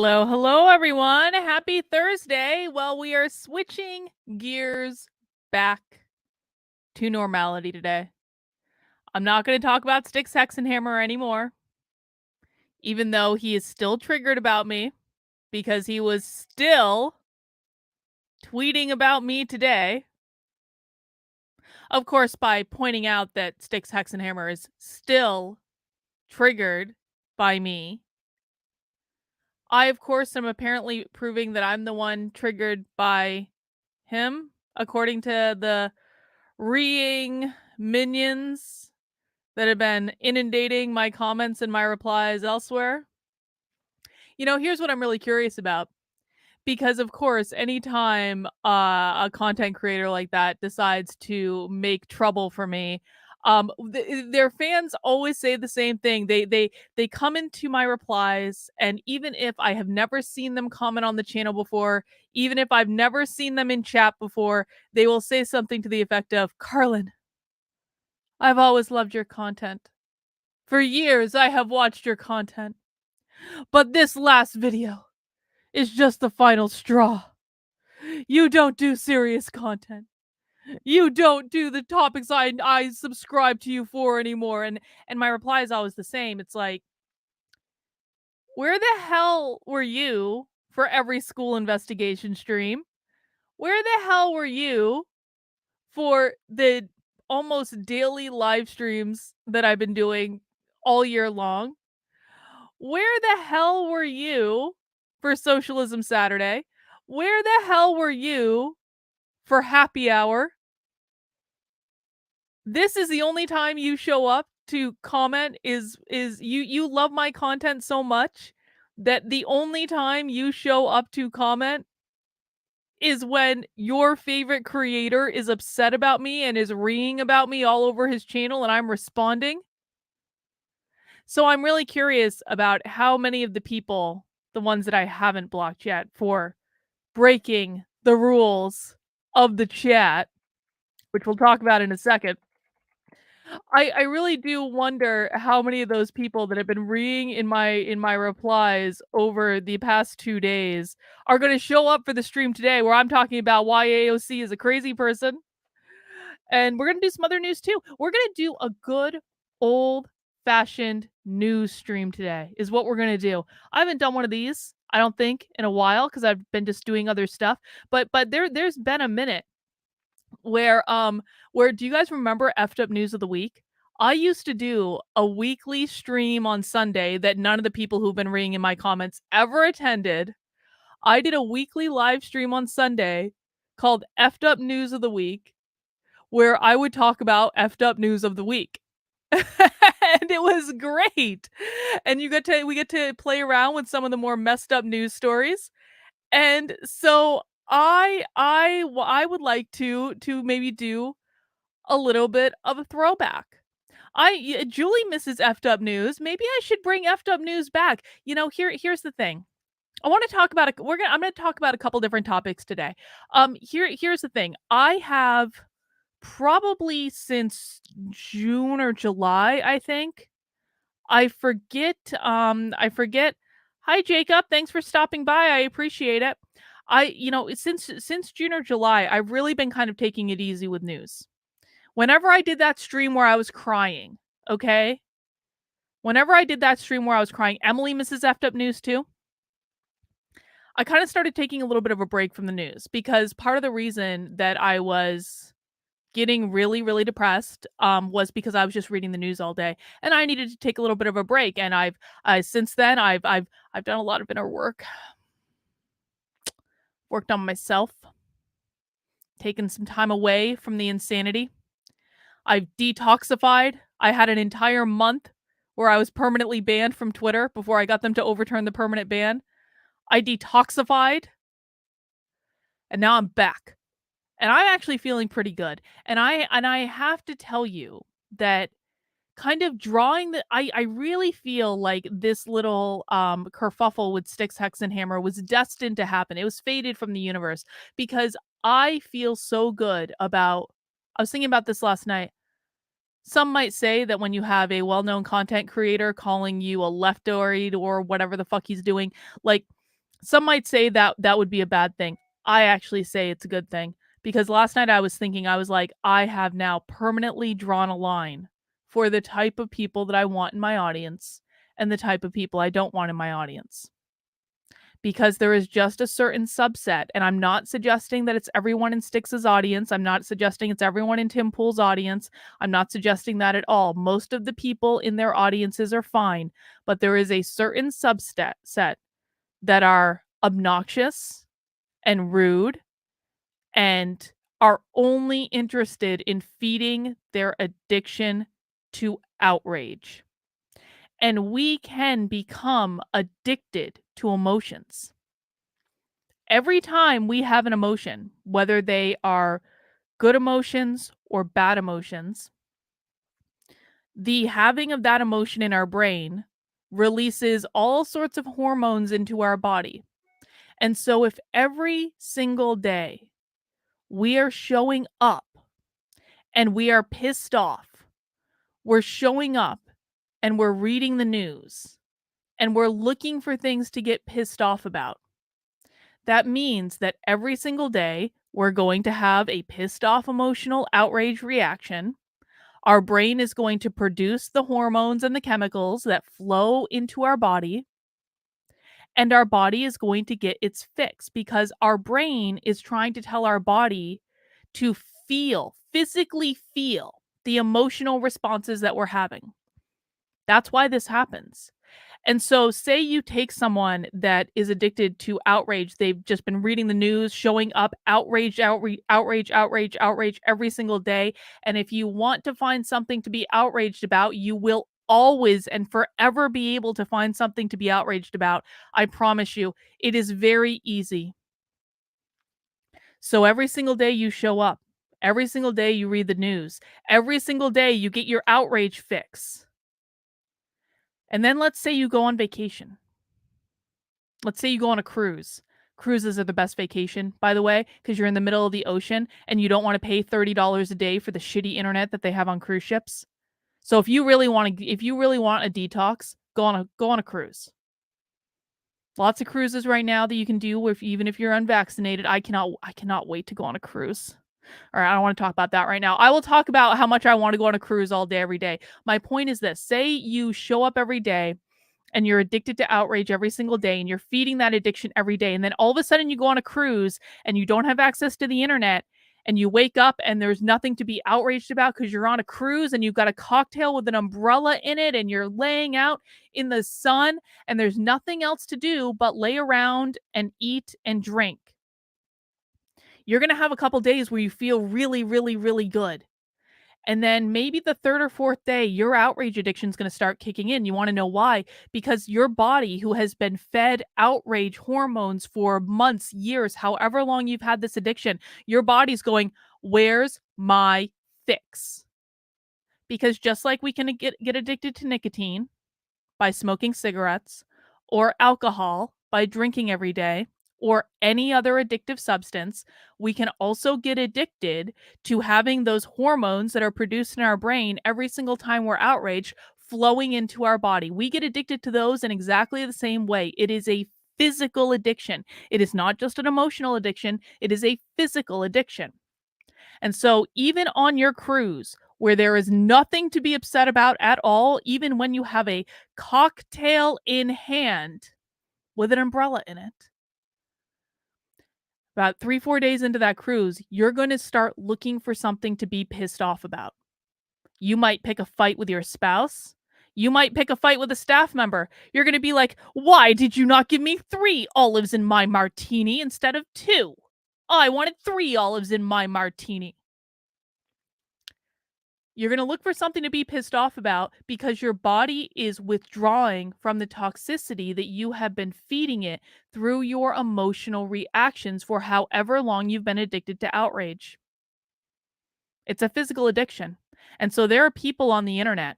Hello, hello, everyone. Happy Thursday. Well, we are switching gears back to normality today. I'm not going to talk about Styx Hexenhammer anymore, even though he is still triggered about me because he was still tweeting about me today. Of course, by pointing out that Styx Hexenhammer is still triggered by me. I, of course, am apparently proving that I'm the one triggered by him, according to the reeing minions that have been inundating my comments and my replies elsewhere. Here's what I'm really curious about. Because, of course, anytime a content creator like that decides to make trouble for me, their fans always say the same thing. They come into my replies, and even if I have never seen them comment on the channel before, even if I've never seen them in chat before, they will say something to the effect of, "Carlin, I've always loved your content. For years, I have watched your content. But this last video is just the final straw. You don't do serious content. You don't do the topics I subscribe to you for anymore." And my reply is always the same. It's like, where the hell were you for every school investigation stream? Where the hell were you for the almost daily live streams that I've been doing all year long? Where the hell were you for Socialism Saturday? Where the hell were you for happy hour? This is the only time you show up to comment. Is you love my content so much that the only time you show up to comment is when your favorite creator is upset about me and is reeing about me all over his channel and I'm responding? So I'm really curious about how many of the people, the ones that I haven't blocked yet for breaking the rules of the chat, which we'll talk about in a second. I really do wonder how many of those people that have been reading in my replies over the past 2 days are gonna show up for the stream today where I'm talking about why AOC is a crazy person. And we're gonna do some other news too. We're gonna do a good old-fashioned news stream today, is what we're gonna do. I haven't done one of these, I don't think, in a while because I've been just doing other stuff. But there's been a minute where do you guys remember effed up news of the week? I used to do a weekly stream on Sunday that none of the people who've been reading in my comments ever attended. I did a weekly live stream on Sunday called effed up news of the week, where I would talk about effed up news of the week. And it was great. And we get to play around with some of the more messed up news stories. And so I would like to maybe do a little bit of a throwback. Julie misses effed up news. Maybe I should bring effed up news back. Here's the thing. I want to talk about I'm going to talk about a couple different topics today. Here's the thing. I have probably since June or July, I think. I forget. Hi Jacob, thanks for stopping by. I appreciate it. Since June or July, I've really been kind of taking it easy with news. Whenever I did that stream where I was crying, okay? Whenever I did that stream where I was crying, Emily misses effed up news too. I kind of started taking a little bit of a break from the news because part of the reason that I was getting really, really depressed was because I was just reading the news all day and I needed to take a little bit of a break. And since then I've done a lot of inner work, worked on myself, taken some time away from the insanity. I've detoxified. I had an entire month where I was permanently banned from Twitter before I got them to overturn the permanent ban. I detoxified. And now I'm back. And I'm actually feeling pretty good. And I have to tell you that kind of drawing I really feel like this little kerfuffle with Styx Hexenhammer was destined to happen. It was fated from the universe because I feel so good about I was thinking about this last night. Some might say that when you have a well-known content creator calling you a leftoid or whatever the fuck he's doing, like Some might say that that would be a bad thing. I actually say it's a good thing because last night I was thinking, I was like, I have now permanently drawn a line for the type of people that I want in my audience and the type of people I don't want in my audience. Because there is just a certain subset, and I'm not suggesting that it's everyone in Styx's audience. I'm not suggesting it's everyone in Tim Pool's audience. I'm not suggesting that at all. Most of the people in their audiences are fine, but there is a certain subset set that are obnoxious and rude and are only interested in feeding their addiction to outrage. And we can become addicted to emotions. Every time we have an emotion, whether they are good emotions or bad emotions, the having of that emotion in our brain releases all sorts of hormones into our body. And so, if every single day we are showing up and we are pissed off, we're showing up and we're reading the news and we're looking for things to get pissed off about, that means that every single day we're going to have a pissed off emotional outrage reaction. Our brain is going to produce the hormones and the chemicals that flow into our body, and our body is going to get its fix because our brain is trying to tell our body to physically feel the emotional responses that we're having. That's why this happens. And so, say you take someone that is addicted to outrage, they've just been reading the news, showing up outrage every single day. And if you want to find something to be outraged about, you will always and forever be able to find something to be outraged about. I promise you, it is very easy. So, every single day you show up, every single day you read the news, every single day you get your outrage fix. And then let's say you go on vacation. Let's say you go on a cruise. Cruises are the best vacation, by the way, because you're in the middle of the ocean and you don't want to pay $30 a day for the shitty internet that they have on cruise ships. So if you really want a detox, go on a cruise. Lots of cruises right now that you can do even if you're unvaccinated. I cannot wait to go on a cruise. All right, I don't want to talk about that right now. I will talk about how much I want to go on a cruise all day every day. My point is this: say you show up every day and you're addicted to outrage every single day and you're feeding that addiction every day. And then all of a sudden you go on a cruise and you don't have access to the internet and you wake up and there's nothing to be outraged about because you're on a cruise and you've got a cocktail with an umbrella in it and you're laying out in the sun and there's nothing else to do but lay around and eat and drink. You're going to have a couple days where you feel really, really, really good. And then maybe the third or fourth day, your outrage addiction is going to start kicking in. You want to know why? Because your body, who has been fed outrage hormones for months, years, however long you've had this addiction, your body's going, where's my fix? Because just like we can get addicted to nicotine by smoking cigarettes or alcohol by drinking every day, or any other addictive substance, we can also get addicted to having those hormones that are produced in our brain every single time we're outraged flowing into our body. We get addicted to those in exactly the same way. It is a physical addiction. It is not just an emotional addiction, it is a physical addiction. And so, even on your cruise, where there is nothing to be upset about at all, even when you have a cocktail in hand with an umbrella in it, about 3-4 days into that cruise, you're going to start looking for something to be pissed off about. You might pick a fight with your spouse. You might pick a fight with a staff member. You're going to be like, why did you not give me 3 olives in my martini instead of 2? I wanted 3 olives in my martini. You're going to look for something to be pissed off about because your body is withdrawing from the toxicity that you have been feeding it through your emotional reactions for however long you've been addicted to outrage. It's a physical addiction. And so there are people on the internet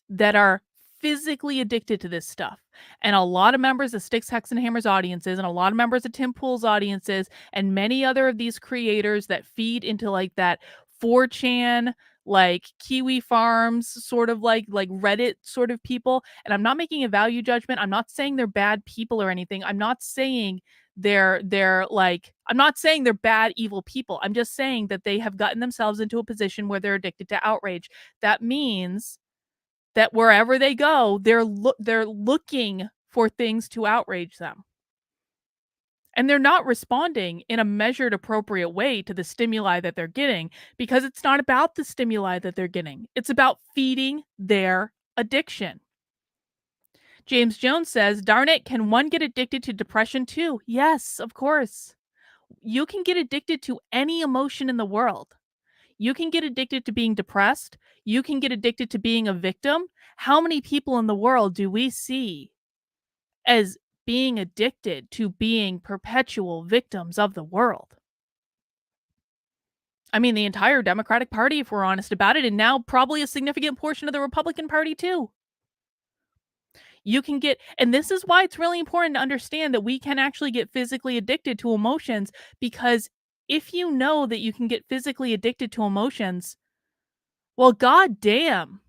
that are physically addicted to this stuff. And a lot of members of Sticks, Hex, and Hammers audiences, and a lot of members of Tim Pool's audiences, and many other of these creators that feed into like that 4chan, like Kiwi Farms, sort of like Reddit sort of people. And I'm not making a value judgment. I'm not saying they're bad people or anything. I'm not saying I'm not saying they're bad evil people. I'm just saying that they have gotten themselves into a position where they're addicted to outrage. That means that wherever they go, they're looking for things to outrage them. And they're not responding in a measured, appropriate way to the stimuli that they're getting, because it's not about the stimuli that they're getting. It's about feeding their addiction. James Jones says, darn it, can one get addicted to depression too? Yes, of course. You can get addicted to any emotion in the world. You can get addicted to being depressed. You can get addicted to being a victim. How many people in the world do we see as being addicted to being perpetual victims of the world? I mean, the entire Democratic Party, if we're honest about it, and now probably a significant portion of the Republican Party too. You can get, and this is why it's really important to understand that we can actually get physically addicted to emotions, because if you know that you can get physically addicted to emotions, well, goddamn,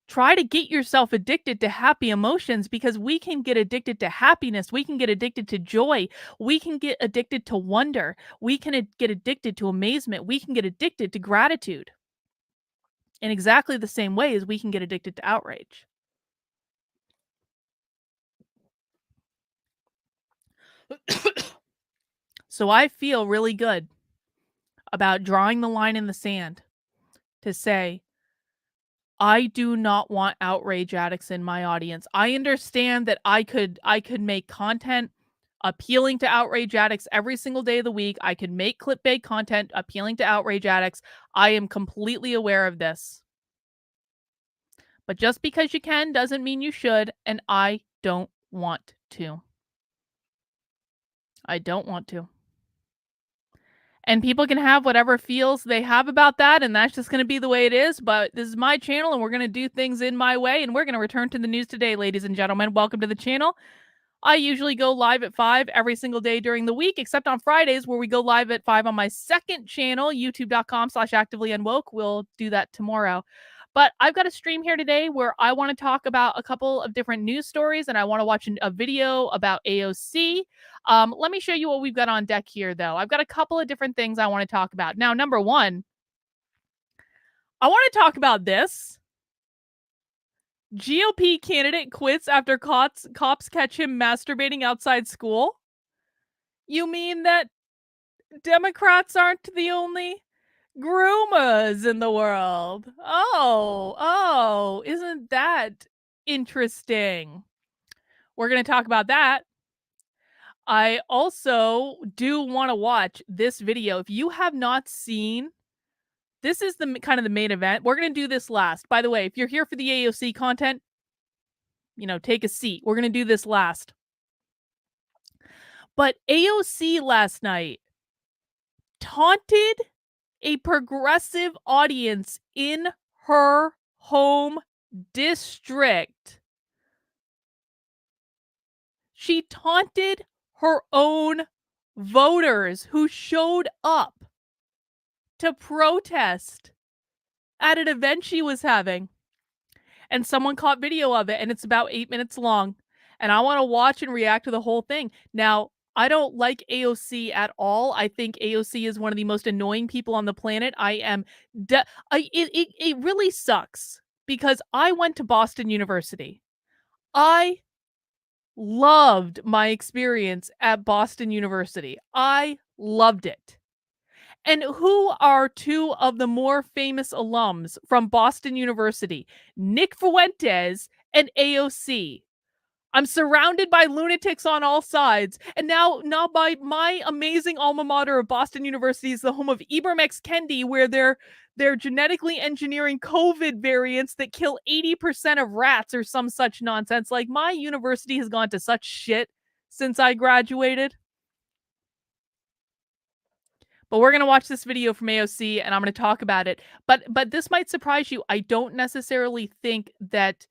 try to get yourself addicted to happy emotions, because we can get addicted to happiness. We can get addicted to joy. We can get addicted to wonder. We can get addicted to amazement. We can get addicted to gratitude in exactly the same way as we can get addicted to outrage. So I feel really good about drawing the line in the sand to say, I do not want outrage addicts in my audience. I understand that I could make content appealing to outrage addicts every single day of the week. I could make clickbait content appealing to outrage addicts. I am completely aware of this. But just because you can doesn't mean you should, and I don't want to. I don't want to. And people can have whatever feels they have about that, and that's just going to be the way it is. But this is my channel, and we're going to do things in my way, and we're going to return to the news today, ladies and gentlemen. Welcome to the channel. I usually go live at 5 every single day during the week, except on Fridays, where we go live at 5 on my second channel, youtube.com/activelyunwoke. We'll do that tomorrow. But I've got a stream here today where I want to talk about a couple of different news stories, and I want to watch a video about AOC. Let me show you what we've got on deck here, though. I've got a couple of different things I want to talk about. Now, number one, I want to talk about this. GOP candidate quits after cops catch him masturbating outside school. You mean that Democrats aren't the only groomers in the world? Oh, isn't that interesting? We're going to talk about that. I also do want to watch this video. If you have not seen, this is the kind of the main event. We're going to do this last. By the way, if you're here for the AOC content, take a seat. We're going to do this last. But AOC last night taunted a progressive audience in her home district. She taunted her own voters who showed up to protest at an event she was having. And someone caught video of it, and it's about 8 minutes long. And I want to watch and react to the whole thing. Now, I don't like AOC at all. I think AOC is one of the most annoying people on the planet. It really sucks, because I went to Boston University. I loved my experience at Boston University. I loved it. And who are two of the more famous alums from Boston University? Nick Fuentes and AOC. I'm surrounded by lunatics on all sides. And now by my amazing alma mater of Boston University is the home of Ibram X. Kendi, where they're genetically engineering COVID variants that kill 80% of rats or some such nonsense. Like, my university has gone to such shit since I graduated. But we're going to watch this video from AOC, and I'm going to talk about it. But this might surprise you. I don't necessarily think that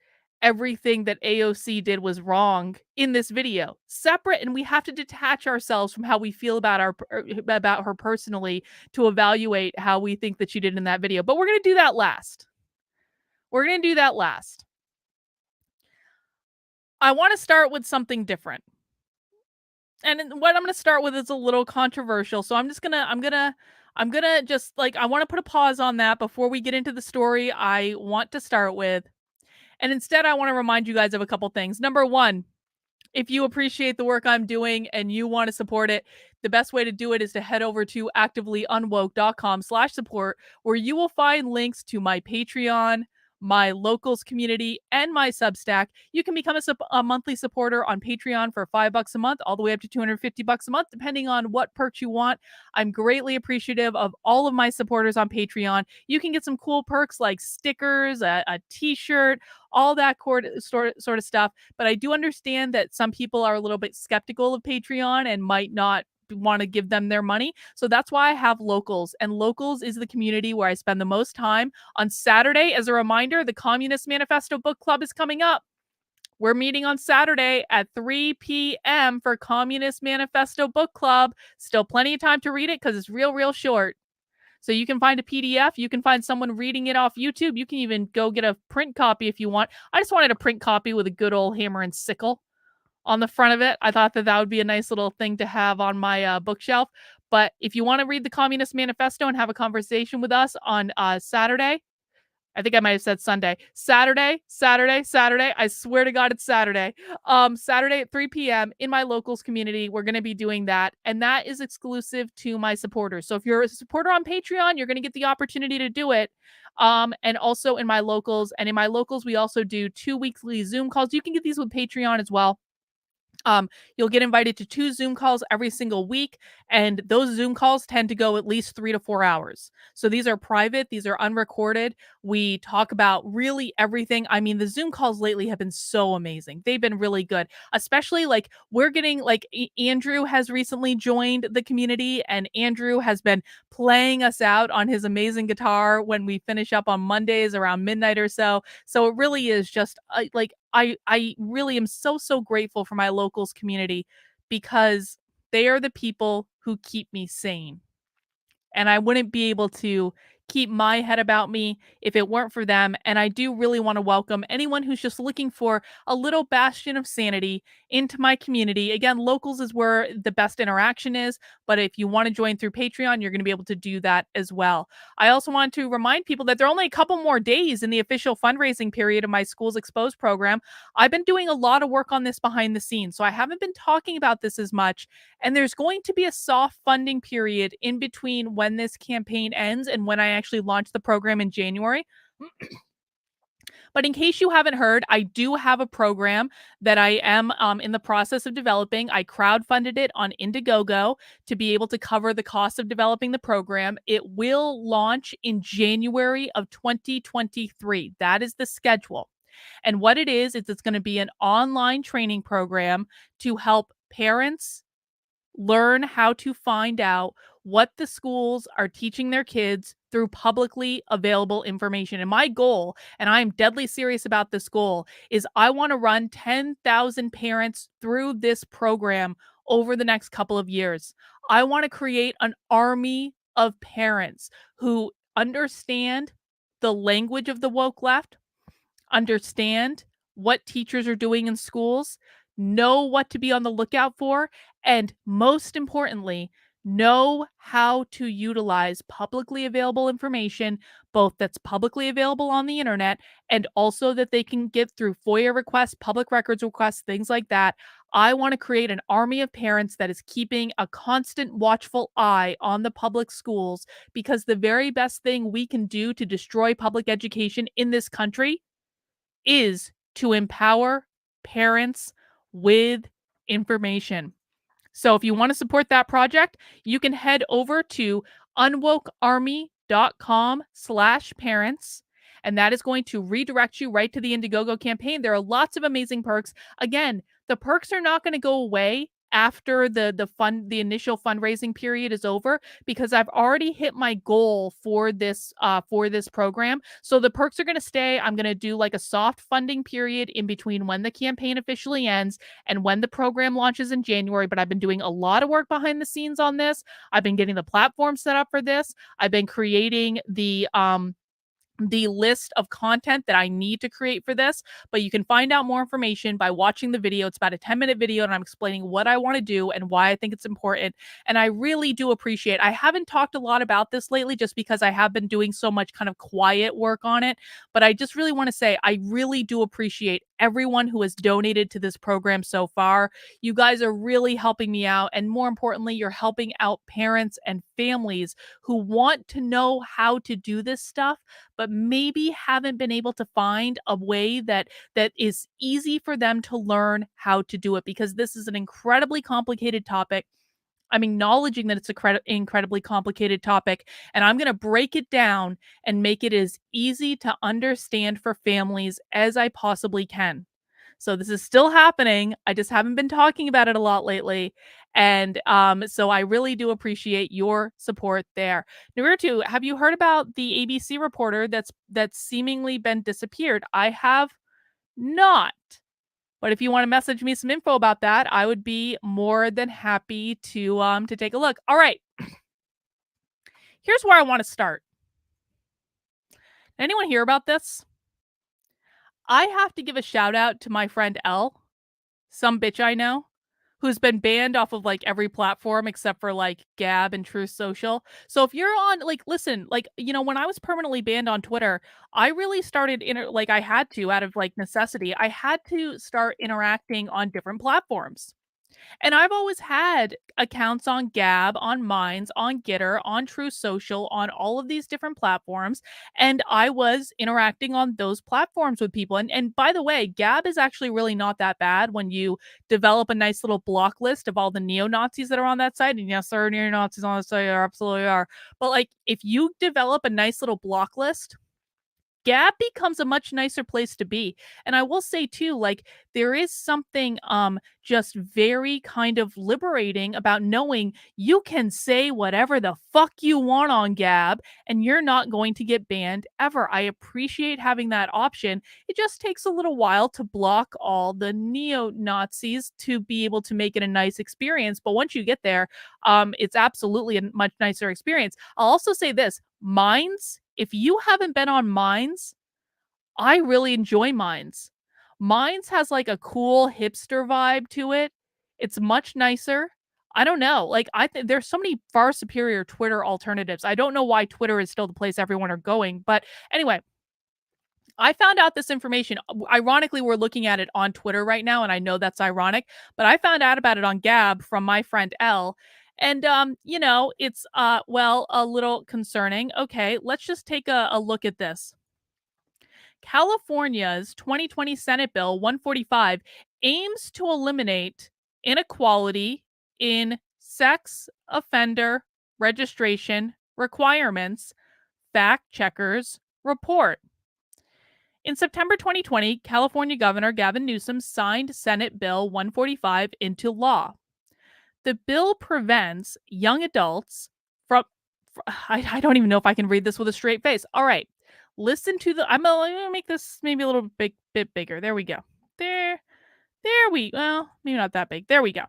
everything that AOC did was wrong in this video. Separate, and we have to detach ourselves from how we feel about about her personally to evaluate how we think that she did in that video. But we're going to do that last. We're going to do that last. I want to start with something different. And what I'm going to start with is a little controversial. So I'm gonna just like, I want to put a pause on that before we get into the story I want to start with. And instead, I want to remind you guys of a couple things. Number one, if you appreciate the work I'm doing and you want to support it, the best way to do it is to head over to activelyunwoke.com/support, where you will find links to my Patreon, my locals community, and my Substack. You can become a monthly supporter on Patreon for $5 a month, all the way up to $250 a month, depending on what perks you want. I'm greatly appreciative of all of my supporters on Patreon. You can get some cool perks like stickers, a t-shirt, all that sort of stuff. But I do understand that some people are a little bit skeptical of Patreon and might not want to give them their money. So that's why I have locals, and locals is the community where I spend the most time. On Saturday, as a reminder, the Communist Manifesto Book Club is coming up. We're meeting on Saturday at 3 p.m. for Communist Manifesto Book Club. Still plenty of time to read it because it's real short. So you can find a PDF. You can find someone reading it off YouTube. You can even go get a print copy if you want. I just wanted a print copy with a good old hammer and sickle on the front of it. I thought that would be a nice little thing to have on my bookshelf. But if you want to read the Communist Manifesto and have a conversation with us on Saturday, I think I might have said Sunday. Saturday. I swear to God, it's Saturday. Saturday at 3 p.m. in my locals community. We're going to be doing that. And that is exclusive to my supporters. So if you're a supporter on Patreon, you're going to get the opportunity to do it. And also in my locals. And in my locals, we also do 2 weekly Zoom calls. You can get these with Patreon as well. You'll get invited to 2 Zoom calls every single week, and those Zoom calls tend to go at least 3 to 4 hours. So these are private, these are unrecorded. We talk about really everything. I mean, the Zoom calls lately have been so amazing. They've been really good, especially like we're getting like Andrew has recently joined the community, and Andrew has been playing us out on his amazing guitar when we finish up on Mondays around midnight or so. So it really is just like I really am so grateful for my locals community, because they are the people who keep me sane. And I wouldn't be able to keep my head about me if it weren't for them. And I do really want to welcome anyone who's just looking for a little bastion of sanity into my community. Again, locals is where the best interaction is, but if you want to join through Patreon, you're going to be able to do that as well. I also want to remind people that there are only a couple more days in the official fundraising period of my Schools Exposed program. I've been doing a lot of work on this behind the scenes, so I haven't been talking about this as much. And there's going to be a soft funding period in between when this campaign ends and when I actually launch the program in January. But in case you haven't heard, I do have a program that I am in the process of developing. I crowdfunded it on Indiegogo to be able to cover the cost of developing the program. It will launch in January of 2023. That is the schedule. And what it is it's going to be an online training program to help parents learn how to find out what the schools are teaching their kids through publicly available information. And my goal, and I'm deadly serious about this goal, is I want to run 10,000 parents through this program over the next couple of years. I want to create an army of parents who understand the language of the woke left, understand what teachers are doing in schools, know what to be on the lookout for, and most importantly, know how to utilize publicly available information, both that's publicly available on the internet and also that they can get through FOIA requests, public records requests, things like that. I want to create an army of parents that is keeping a constant watchful eye on the public schools, because the very best thing we can do to destroy public education in this country is to empower parents with information. So if you want to support that project, you can head over to unwokearmy.com/parents. And that is going to redirect you right to the Indiegogo campaign. There are lots of amazing perks. Again, the perks are not going to go away after the initial fundraising period is over, because I've already hit my goal for this program. So the perks are going to stay. I'm going to do like a soft funding period in between when the campaign officially ends and when the program launches in January, but I've been doing a lot of work behind the scenes on this. I've been getting the platform set up for this. I've been creating the list of content that I need to create for this, but you can find out more information by watching the video. It's about a 10-minute video and I'm explaining what I want to do and why I think it's important. And I really do appreciate. I haven't talked a lot about this lately just because I have been doing so much kind of quiet work on it, but I just really want to say I really do appreciate everyone who has donated to this program so far. You guys are really helping me out, and more importantly, you're helping out parents and families who want to know how to do this stuff but maybe haven't been able to find a way that is easy for them to learn how to do it, because this is an incredibly complicated topic. I'm acknowledging that it's a incredibly complicated topic, and I'm going to break it down and make it as easy to understand for families as I possibly can. So this is still happening. I just haven't been talking about it a lot lately. And so I really do appreciate your support there. Number two, have you heard about the ABC reporter that's seemingly been disappeared? I have not. But if you want to message me some info about that, I would be more than happy to take a look. All right. Here's where I want to start. Anyone hear about this? I have to give a shout out to my friend Elle, some bitch I know, who's been banned off of like every platform except for like Gab and Truth Social. So if you're on, like, listen, like, when I was permanently banned on Twitter, I really started like I had to, out of like necessity, I had to start interacting on different platforms. And I've always had accounts on Gab, on Minds, on Gitter, on True Social, on all of these different platforms. And I was interacting on those platforms with people. And by the way, Gab is actually really not that bad when you develop a nice little block list of all the neo Nazis that are on that site. And yes, there are neo Nazis on the site, there absolutely are. But like, if you develop a nice little block list, Gab becomes a much nicer place to be. And I will say too, like, there is something just very kind of liberating about knowing you can say whatever the fuck you want on Gab and you're not going to get banned ever. I appreciate having that option. It just takes a little while to block all the neo-Nazis to be able to make it a nice experience. But once you get there, it's absolutely a much nicer experience. I'll also say this, Minds, if you haven't been on Minds, I really enjoy Minds. Minds has like a cool hipster vibe to it. It's much nicer. I don't know. Like, I think there's so many far superior Twitter alternatives. I don't know why Twitter is still the place everyone are going, but anyway, I found out this information. Ironically, we're looking at it on Twitter right now, and I know that's ironic, but I found out about it on Gab from my friend Elle. And it's well, a little concerning. Okay, let's just take a look at this. California's 2020 Senate Bill 145 aims to eliminate inequality in sex offender registration requirements, fact checkers report. In September 2020, California Governor Gavin Newsom signed Senate Bill 145 into law. The bill prevents young adults from. I don't even know if I can read this with a straight face. All right. Listen to the. I'm gonna make this maybe a little bit bigger. There we go. Well, maybe not that big. There we go.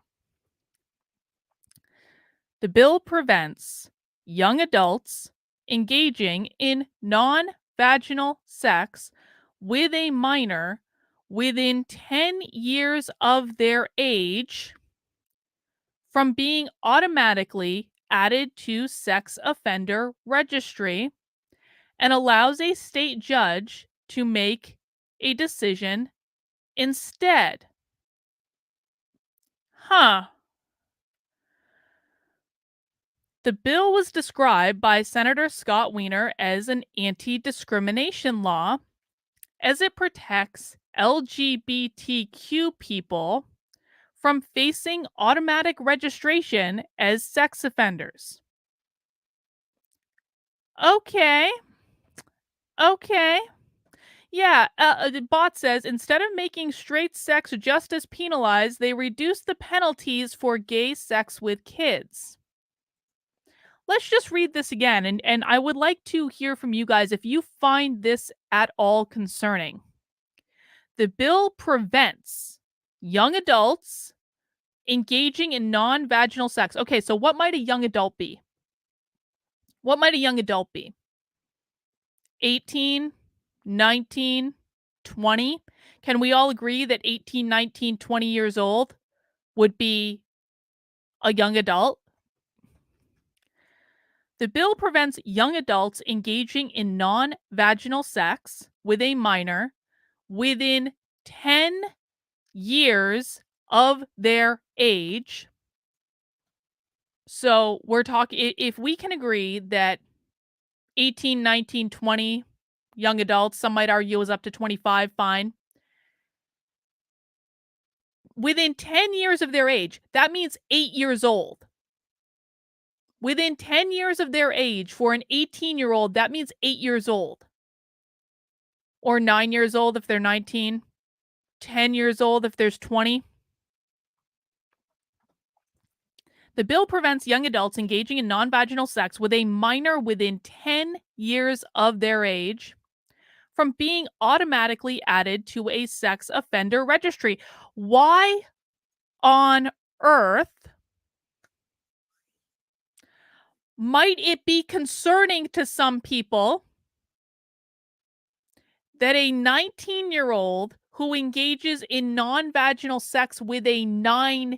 The bill prevents young adults engaging in non-vaginal sex with a minor within 10 years of their age from being automatically added to sex offender registry, and allows a state judge to make a decision instead. Huh. The bill was described by Senator Scott Wiener as an anti-discrimination law, as it protects LGBTQ people from facing automatic registration as sex offenders. Okay. Okay. Yeah, the bot says instead of making straight sex just as penalized, they reduce the penalties for gay sex with kids. Let's just read this again, and I would like to hear from you guys if you find this at all concerning. The bill prevents young adults engaging in non vaginal sex. Okay, so what might a young adult be? What might a young adult be? 18, 19, 20? Can we all agree that 18, 19, 20 years old would be a young adult? The bill prevents young adults engaging in non vaginal sex with a minor within 10 years of their age. So we're talking, if we can agree that 18, 19, 20 young adults, some might argue is up to 25, fine. Within 10 years of their age, that means 8 years old. Within 10 years of their age, for an 18-year-old, that means 8 years old. Or 9 years old if they're 19, 10 years old if there's 20. The bill prevents young adults engaging in non-vaginal sex with a minor within 10 years of their age from being automatically added to a sex offender registry. Why on earth might it be concerning to some people that a 19-year-old who engages in non-vaginal sex with a 9-year-old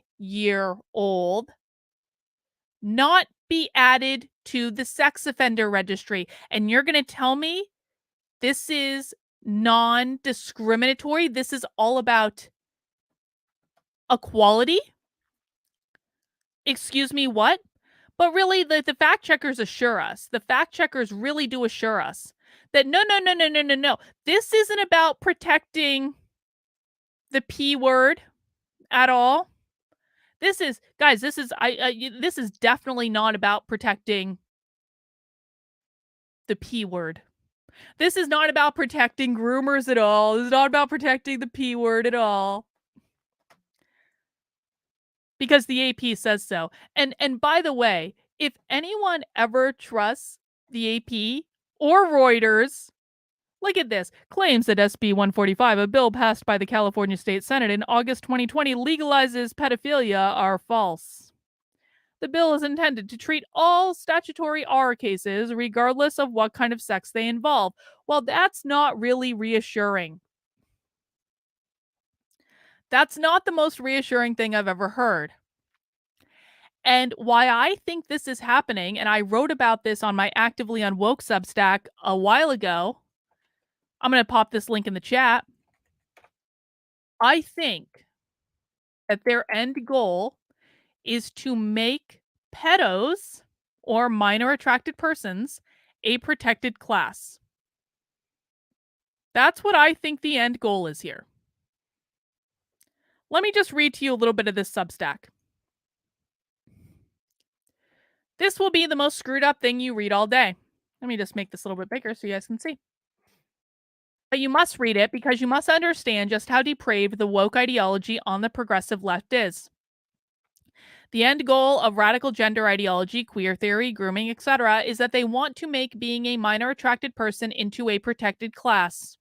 not be added to the sex offender registry? And you're going to tell me this is non-discriminatory? This is all about equality? Excuse me, what? But really, the fact checkers assure us, the fact checkers really do assure us that no, no, no, no, no, no, no. This isn't about protecting the P word at all. This is, guys, this is, this is definitely not about protecting the P word. This is not about protecting groomers at all. This is not about protecting the P word at all. Because the AP says so. And by the way, if anyone ever trusts the AP or Reuters, look at this. Claims that SB 145, a bill passed by the California State Senate in August 2020, legalizes pedophilia are false. The bill is intended to treat all statutory R cases regardless of what kind of sex they involve. Well, that's not really reassuring. That's not the most reassuring thing I've ever heard. And why I think this is happening, and I wrote about this on my Actively Unwoke Substack a while ago. I'm going to pop this link in the chat. I think that their end goal is to make pedos or minor attracted persons a protected class. That's what I think the end goal is here. Let me just read to you a little bit of this Substack. This will be the most screwed up thing you read all day. Let me just make this a little bit bigger so you guys can see. But you must read it because you must understand just how depraved the woke ideology on the progressive left is. The end goal of radical gender ideology, queer theory, grooming, etc., is that they want to make being a minor attracted person into a protected class.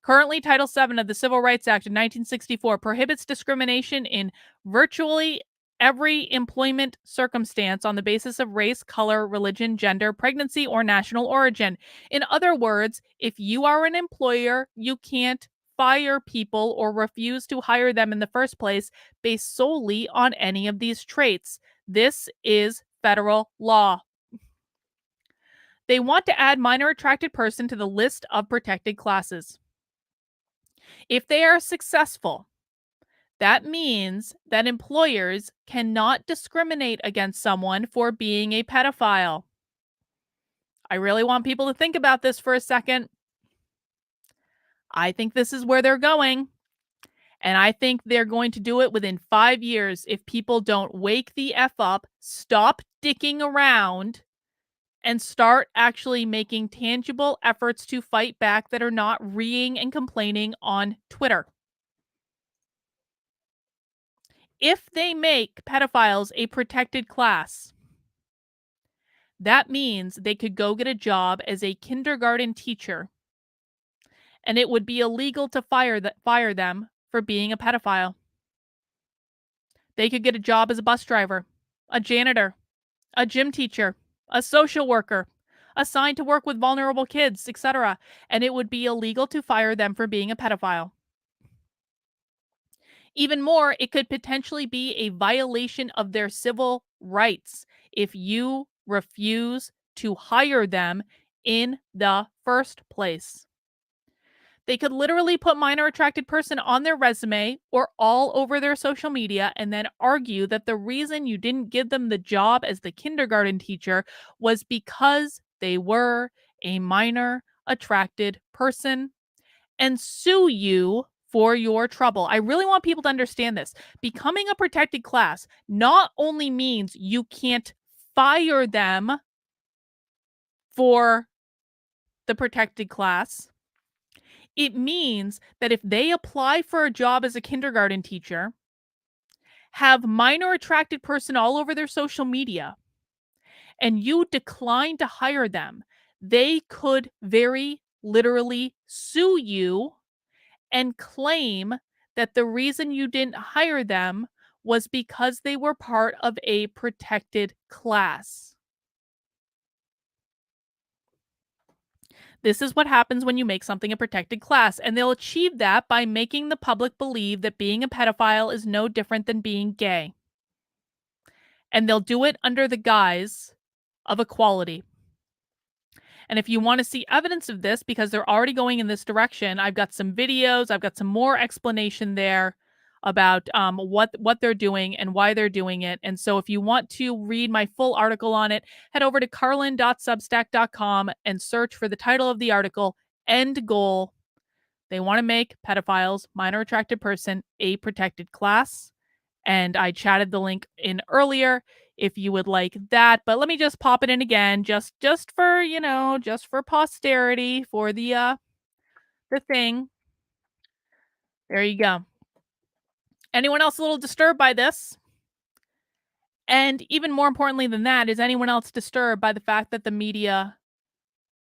Currently, Title VII of the Civil Rights Act of 1964 prohibits discrimination in virtually every employment circumstance on the basis of race, color, religion, gender, pregnancy, or national origin. In other words, if you are an employer, you can't fire people or refuse to hire them in the first place based solely on any of these traits. This is federal law. They want to add minor attracted person to the list of protected classes. If they are successful, that means that employers cannot discriminate against someone for being a pedophile. I really want people to think about this for a second. I think this is where they're going. And I think they're going to do it within 5 years if people don't wake the F up, stop dicking around, and start actually making tangible efforts to fight back that are not reeing and complaining on Twitter. If they make pedophiles a protected class, that means they could go get a job as a kindergarten teacher, and it would be illegal to fire them for being a pedophile. They could get a job as a bus driver, a janitor, a gym teacher, a social worker, assigned to work with vulnerable kids, etc., and it would be illegal to fire them for being a pedophile. Even more, it could potentially be a violation of their civil rights if you refuse to hire them in the first place. They could literally put minor attracted person on their resume or all over their social media and then argue that the reason you didn't give them the job as the kindergarten teacher was because they were a minor attracted person and sue you for your trouble. I really want people to understand this. Becoming a protected class not only means you can't fire them for the protected class, it means that if they apply for a job as a kindergarten teacher, have minor attracted person all over their social media, and you decline to hire them, they could very literally sue you and claim that the reason you didn't hire them was because they were part of a protected class. This is what happens when you make something a protected class, and they'll achieve that by making the public believe that being a pedophile is no different than being gay. And they'll do it under the guise of equality. And if you want to see evidence of this, because they're already going in this direction, I've got some videos, I've got some more explanation there about what they're doing and why they're doing it. And so if you want to read my full article on it, head over to carlin.substack.com and search for the title of the article, End Goal. They want to make pedophiles, minor attracted person, a protected class. And I chatted the link in earlier if you would like that. But let me just pop it in again, just for, just for posterity, for the thing. There you go. Anyone else a little disturbed by this? And even more importantly than that, is anyone else disturbed by the fact that the media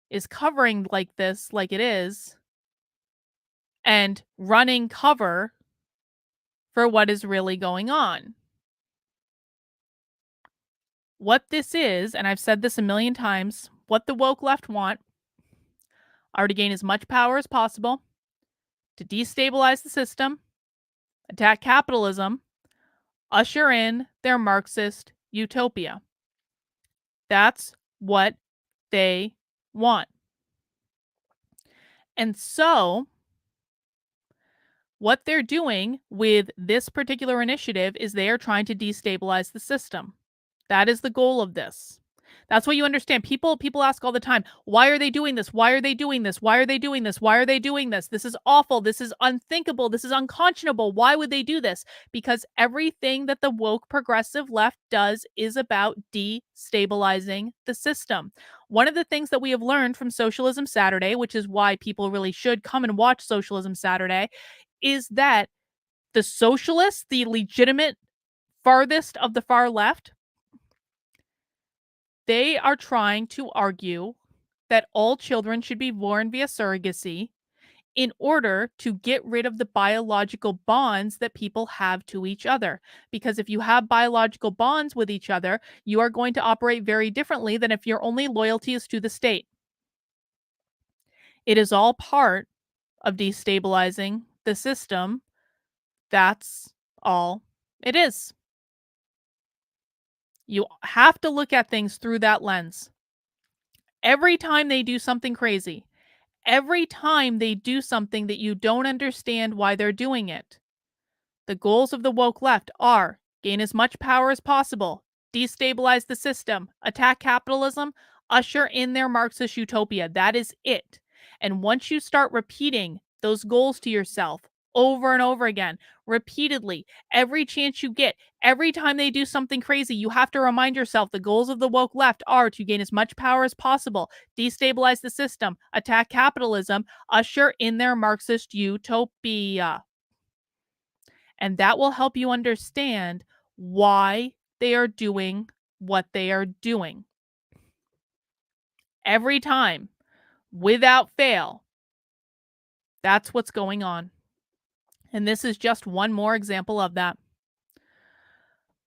is covering like this, like it is, and running cover for what is really going on? What this is, and I've said this a million times, what the woke left want are to gain as much power as possible, to destabilize the system, attack capitalism, usher in their Marxist utopia. That's what they want. And so, what they're doing with this particular initiative is they are trying to destabilize the system. That is the goal of this. That's what you understand. People ask all the time, why are they doing this? Why are they doing this? Why are they doing this? Why are they doing this? This is awful. This is unthinkable. This is unconscionable. Why would they do this? Because everything that the woke progressive left does is about destabilizing the system. One of the things that we have learned from Socialism Saturday, which is why people really should come and watch Socialism Saturday, is that the socialists, the legitimate farthest of the far left, they are trying to argue that all children should be born via surrogacy in order to get rid of the biological bonds that people have to each other. Because if you have biological bonds with each other, you are going to operate very differently than if your only loyalty is to the state. It is all part of destabilizing the system. That's all it is. You have to look at things through that lens. Every time they do something crazy, every time they do something that you don't understand why they're doing it, the goals of the woke left are gain as much power as possible, destabilize the system, attack capitalism, usher in their Marxist utopia. That is it. And once you start repeating those goals to yourself over and over again, repeatedly, every chance you get. Every time they do something crazy, you have to remind yourself the goals of the woke left are to gain as much power as possible, destabilize the system, attack capitalism, usher in their Marxist utopia. And that will help you understand why they are doing what they are doing. Every time, without fail, that's what's going on. And this is just one more example of that.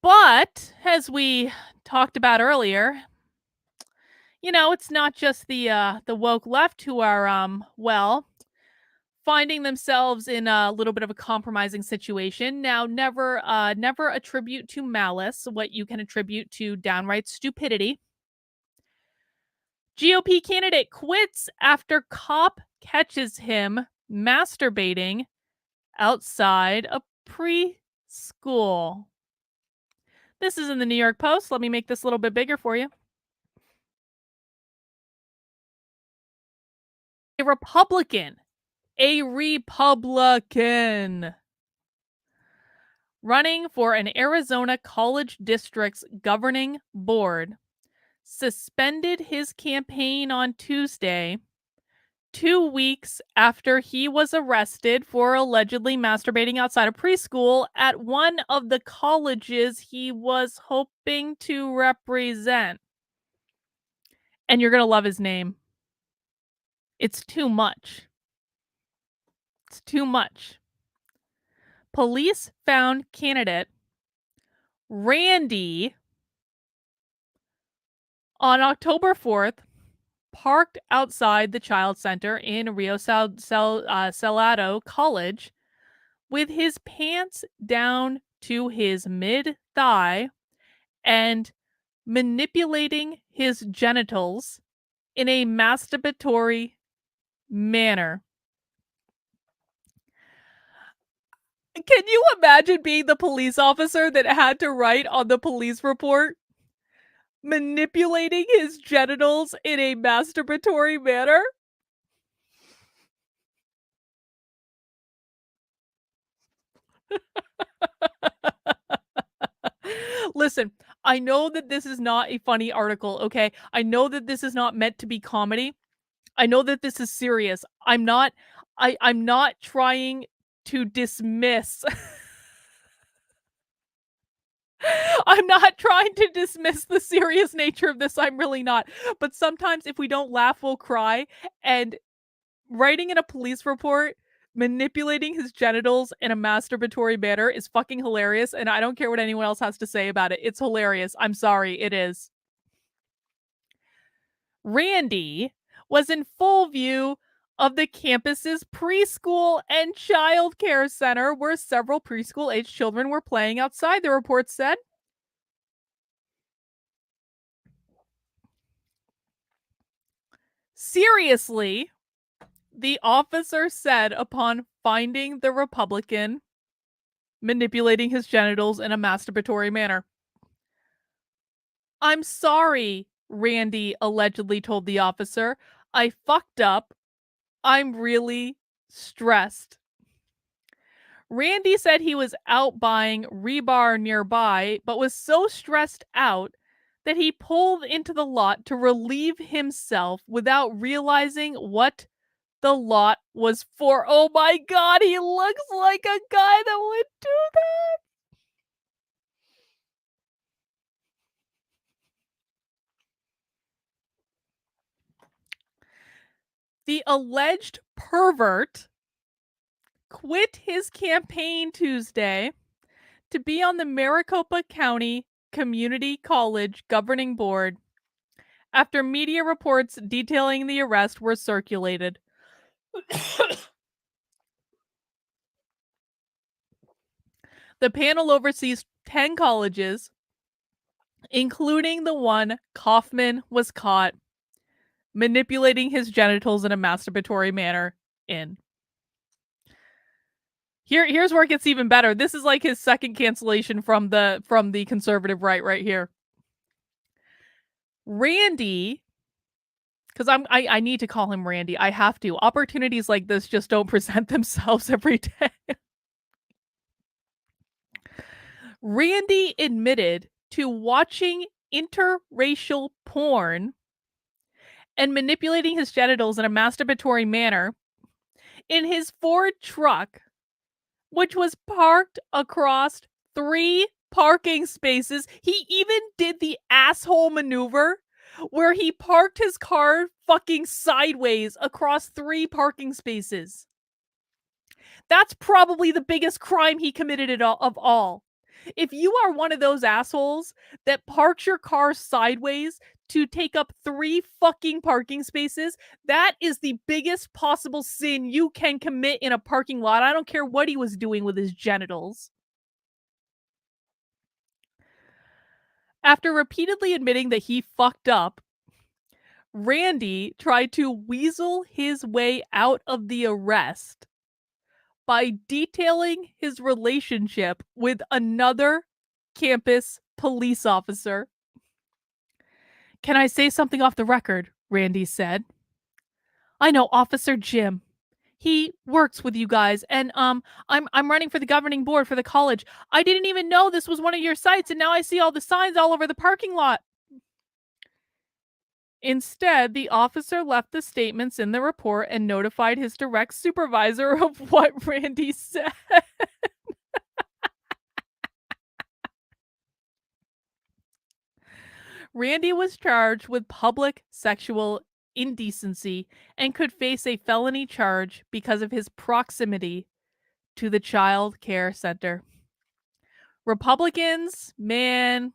But as we talked about earlier, it's not just the woke left who are finding themselves in a little bit of a compromising situation. Now, never attribute to malice what you can attribute to downright stupidity. GOP candidate quits after cop catches him masturbating outside a preschool. This is in the New York Post. Let me make this a little bit bigger for you. A Republican running for an Arizona college district's governing board suspended his campaign on Tuesday, 2 weeks after he was arrested for allegedly masturbating outside a preschool at one of the colleges he was hoping to represent. And you're going to love his name. It's too much. It's too much. Police found candidate Randy on October 4th, parked outside the Child Center in Rio Salado College with his pants down to his mid-thigh and manipulating his genitals in a masturbatory manner. Can you imagine being the police officer that had to write on the police report, manipulating his genitals in a masturbatory manner? Listen, I know that this is not a funny article, okay? I know that this is not meant to be comedy. I know that this is serious. I'm not trying to dismiss I'm not trying to dismiss the serious nature of this. I'm really not. But sometimes if we don't laugh, we'll cry. And writing in a police report, manipulating his genitals in a masturbatory manner is fucking hilarious. And I don't care what anyone else has to say about it. It's hilarious. I'm sorry. It is. Randy was in full view of the campus's preschool and child care center where several preschool-aged children were playing outside, the report said. Seriously, the officer said upon finding the Republican manipulating his genitals in a masturbatory manner. "I'm sorry," Randy allegedly told the officer. "I fucked up. I'm really stressed." Randy said he was out buying rebar nearby, but was so stressed out that he pulled into the lot to relieve himself without realizing what the lot was for. Oh my god, he looks like a guy that would do that. The alleged pervert quit his campaign Tuesday to be on the Maricopa County Community College governing board after media reports detailing the arrest were circulated. The panel oversees 10 colleges, including the one Kaufman was caught manipulating his genitals in a masturbatory manner in. Here's where it gets even better. This is like his second cancellation from the conservative right here. Randy because I need to call him Randy. I have to. Opportunities like this just don't present themselves every day. Randy admitted to watching interracial porn and manipulating his genitals in a masturbatory manner in his Ford truck, which was parked across 3 parking spaces. He even did the asshole maneuver where he parked his car fucking sideways across 3 parking spaces. That's probably the biggest crime he committed of all. If you are one of those assholes that parks your car sideways to take up 3 fucking parking spaces, that is the biggest possible sin you can commit in a parking lot. I don't care what he was doing with his genitals. After repeatedly admitting that he fucked up, Randy tried to weasel his way out of the arrest by detailing his relationship with another campus police officer. "Can I say something off the record?" Randy said. "I know Officer Jim. He works with you guys, and I'm running for the governing board for the college. I didn't even know this was one of your sites, and now I see all the signs all over the parking lot." Instead, the officer left the statements in the report and notified his direct supervisor of what Randy said. Randy was charged with public sexual indecency and could face a felony charge because of his proximity to the child care center. Republicans, man,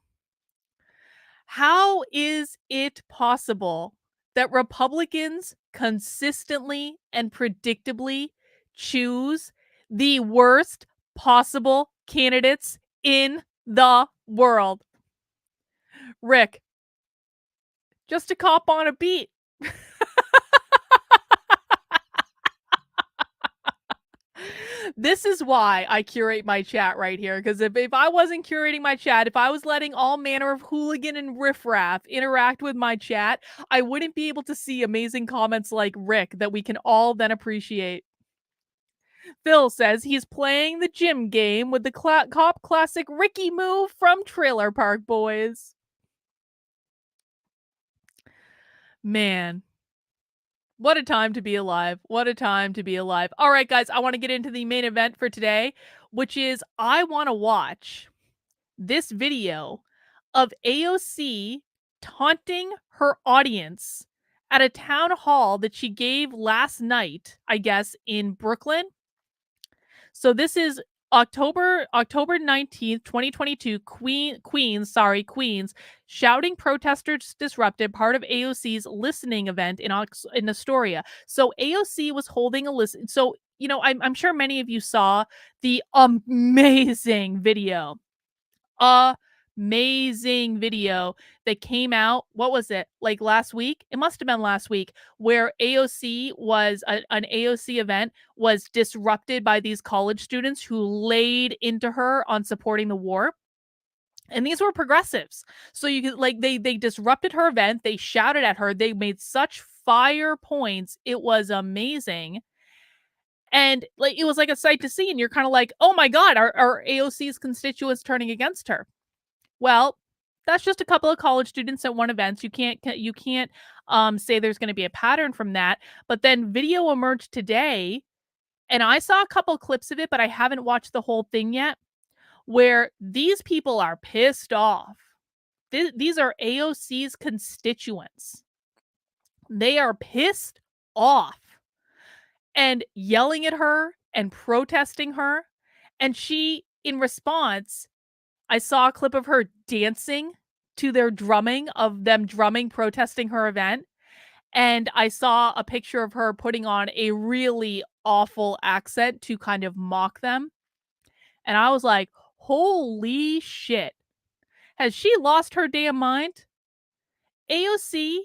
how is it possible that Republicans consistently and predictably choose the worst possible candidates in the world? Rick, just to cop on a beat. This is why I curate my chat right here, because if I wasn't curating my chat, if I was letting all manner of hooligan and riffraff interact with my chat, I wouldn't be able to see amazing comments like Rick that we can all then appreciate. Phil says he's playing the gym game with the cop classic Ricky move from Trailer Park Boys. Man. What a time to be alive. What a time to be alive. All right, guys, I want to get into the main event for today, which is I want to watch this video of AOC taunting her audience at a town hall that she gave last night, I guess, in Brooklyn. So this is October 19th, 2022, Queens, shouting protesters disrupted part of AOC's listening event in Astoria. So AOC was holding a listen. So, you know, I'm sure many of you saw the amazing video that came out. What was it, like last week? It must have been last week, where AOC was an AOC event was disrupted by these college students who laid into her on supporting the war. And these were progressives. So you could like they disrupted her event, they shouted at her, they made such fire points. It was amazing. And like it was like a sight to see, and you're kind of like, oh my god, are AOC's constituents turning against her? Well, that's just a couple of college students at one event. You can't say there's going to be a pattern from that. But then video emerged today, and I saw a couple clips of it, but I haven't watched the whole thing yet, where these people are pissed off. These are AOC's constituents. They are pissed off and yelling at her and protesting her. And she, in response, I saw a clip of her dancing to their drumming, of them drumming, protesting her event. And I saw a picture of her putting on a really awful accent to kind of mock them. And I was like, holy shit. Has she lost her damn mind? AOC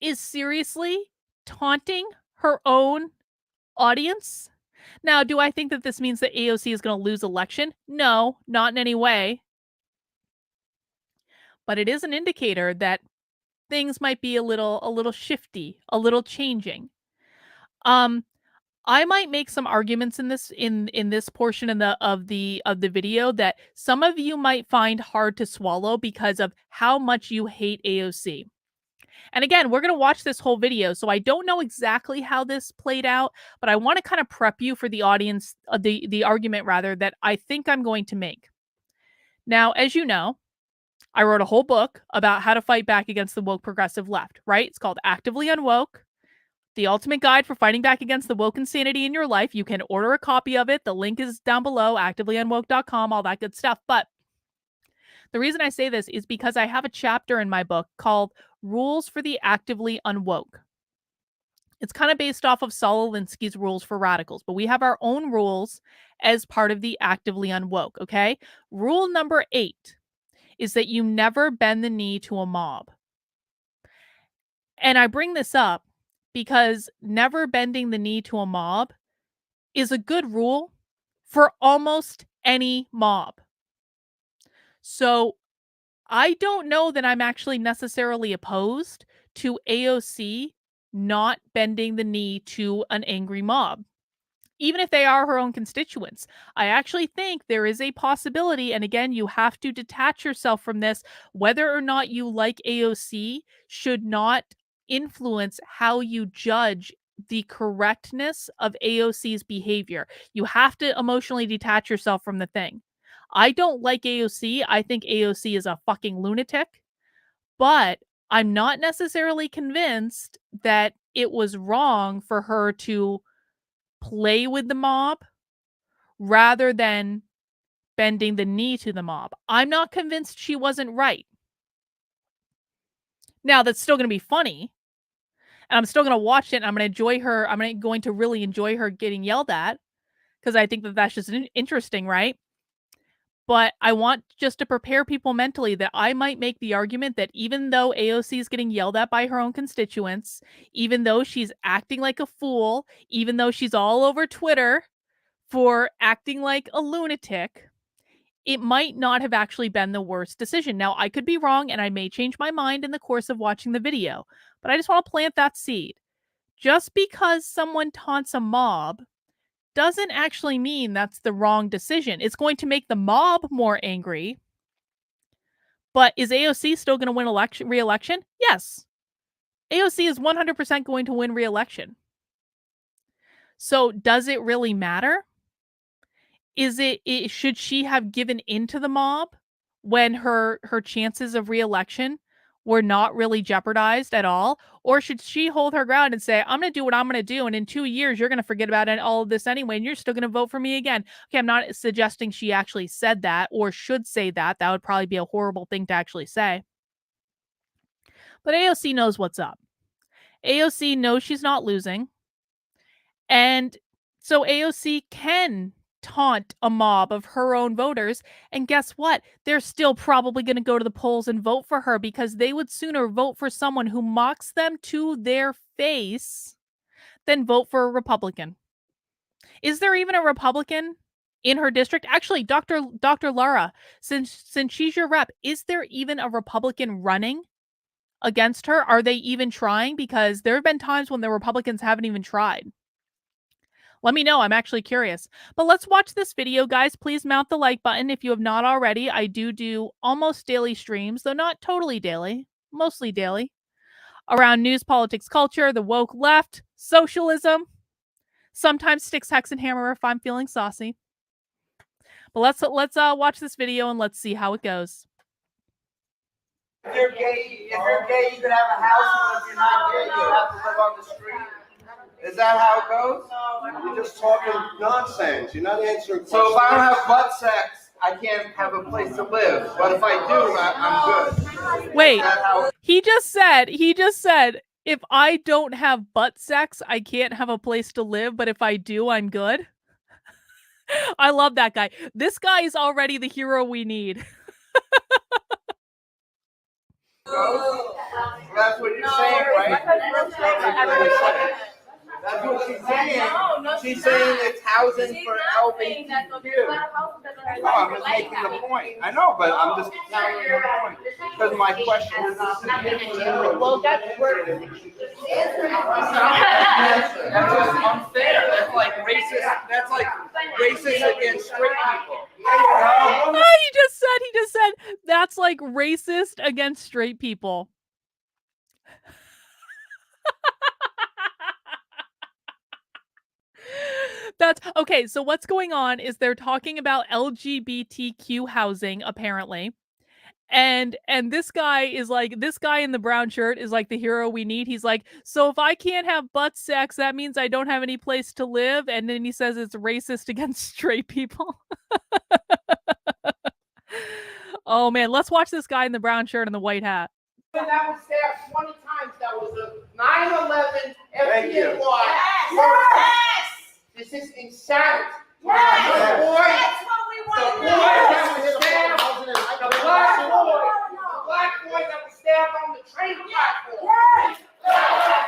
is seriously taunting her own audience? Now, do I think that this means that AOC is going to lose election? No, not in any way. But it is an indicator that things might be a little shifty, a little changing. I might make some arguments in this portion of the video that some of you might find hard to swallow because of how much you hate AOC. And again, we're going to watch this whole video, so I don't know exactly how this played out, but I want to kind of prep you for the audience, the argument rather, that I think I'm going to make. Now, as you know, I wrote a whole book about how to fight back against the woke progressive left, right? It's called Actively Unwoke, the ultimate guide for fighting back against the woke insanity in your life. You can order a copy of it. The link is down below, activelyunwoke.com, all that good stuff. But the reason I say this is because I have a chapter in my book called Rules for the Actively Unwoke. It's kind of based off of Saul Alinsky's rules for radicals, but we have our own rules as part of the Actively Unwoke, okay? Rule number 8 is that you never bend the knee to a mob. And I bring this up because never bending the knee to a mob is a good rule for almost any mob. So I don't know that I'm actually necessarily opposed to AOC not bending the knee to an angry mob, even if they are her own constituents. I actually think there is a possibility, and again, you have to detach yourself from this. Whether or not you like AOC should not influence how you judge the correctness of AOC's behavior. You have to emotionally detach yourself from the thing. I don't like AOC. I think AOC is a fucking lunatic, but I'm not necessarily convinced that it was wrong for her to play with the mob rather than bending the knee to the mob. I'm not convinced she wasn't right. Now, that's still going to be funny, and I'm still going to watch it, and I'm going to enjoy her. I'm going to really enjoy her getting yelled at, because I think that that's just interesting, right? But I want just to prepare people mentally that I might make the argument that even though AOC is getting yelled at by her own constituents, even though she's acting like a fool, even though she's all over Twitter for acting like a lunatic, it might not have actually been the worst decision. Now, I could be wrong, and I may change my mind in the course of watching the video, but I just want to plant that seed. Just because someone taunts a mob doesn't actually mean that's the wrong decision. It's going to make the mob more angry. But is AOC still going to win re-election? Yes. AOC is 100% going to win re-election. So does it really matter? Should she have given into the mob when her chances of re-election were not really jeopardized at all? Or should she hold her ground and say, I'm going to do what I'm going to do, and in 2 years, you're going to forget about all of this anyway, and you're still going to vote for me again? Okay, I'm not suggesting she actually said that or should say that. That would probably be a horrible thing to actually say. But AOC knows what's up. AOC knows she's not losing. And so AOC can taunt a mob of her own voters, and guess what? They're still probably going to go to the polls and vote for her, because they would sooner vote for someone who mocks them to their face than vote for a Republican. Is there even a Republican in her district? Actually, Dr. Lara, since she's your rep, is there even a Republican running against her? Are they even trying? Because there have been times when the Republicans haven't even tried. Let me know. I'm actually curious. But let's watch this video, guys. Please mount the like button if you have not already. I do almost daily streams, though not totally daily, mostly daily, around news, politics, culture, the woke left, socialism, sometimes sticks, hex, and hammer if I'm feeling saucy. But let's watch this video and let's see how it goes. If you're gay, you can have a house, but if you're not gay, you have to live on the street. Is that how it goes? You're just talking nonsense. You're not answering questions. So if I don't have butt sex, I can't have a place to live. But if I do, I'm good. Wait, he just said, if I don't have butt sex, I can't have a place to live. But if I do, I'm good. I love that guy. This guy is already the hero we need. That's what you're saying, right? That's what she's saying. She's saying it's housing for LGBTQ. No, I'm just making the point. I know, but I'm just telling you the point. Because my question is not. Well, that's where. That's just unfair. That's like racist. That's like racist against straight people. He just said that's like racist against straight people. That's okay. So what's going on is they're talking about LGBTQ housing, apparently. And this guy is like, this guy in the brown shirt is like the hero we need. He's like, so if I can't have butt sex, that means I don't have any place to live. And then he says it's racist against straight people. Oh man, let's watch this guy in the brown shirt and the white hat. That was there 20 times. That was a 9/11 Thank you. Yes. This is insanity. Yes. The boy, That's what we want the to boy do. that was stabbed, the black boy that was stabbed on the train platform. Yes.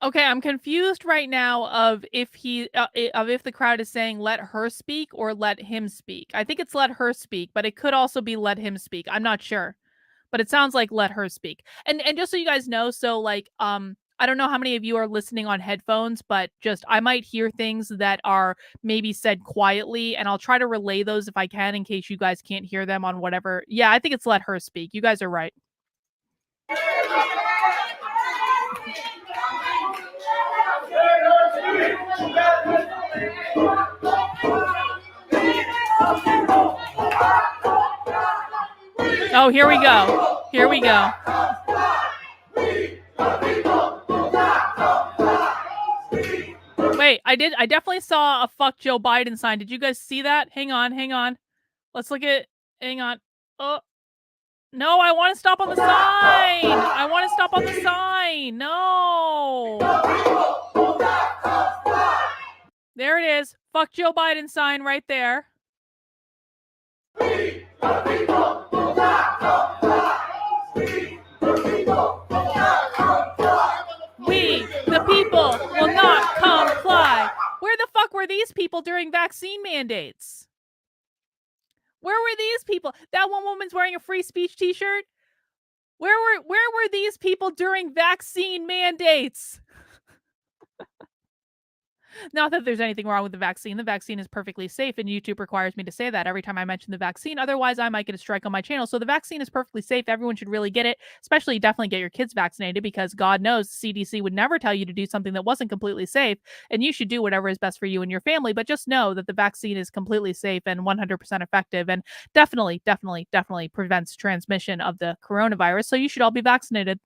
Okay, I'm confused right now of if if the crowd is saying let her speak or let him speak. I think it's let her speak, but it could also be let him speak. I'm not sure. But it sounds like let her speak. And just so you guys know, so like I don't know how many of you are listening on headphones, but just I might hear things that are maybe said quietly, and I'll try to relay those if I can in case you guys can't hear them on whatever. Yeah, I think it's let her speak. You guys are right. Oh, here we go. Here we go. Wait, I definitely saw a fuck Joe Biden sign. Did you guys see that? Hang on. Let's look at, hang on. Oh, no, I want to stop on the sign. No. There it is. Fuck Joe Biden sign right there. We, the people, will not comply. Where the fuck were these people during vaccine mandates? Where were these people? That one woman's wearing a free speech t-shirt. Where were these people during vaccine mandates? Not that there's anything wrong with the vaccine. The vaccine is perfectly safe, and YouTube requires me to say that every time I mention the vaccine. Otherwise, I might get a strike on my channel. So the vaccine is perfectly safe. Everyone should really get it, especially definitely get your kids vaccinated, because God knows the CDC would never tell you to do something that wasn't completely safe, and you should do whatever is best for you and your family. But just know that the vaccine is completely safe and 100% effective, and definitely prevents transmission of the coronavirus. So you should all be vaccinated.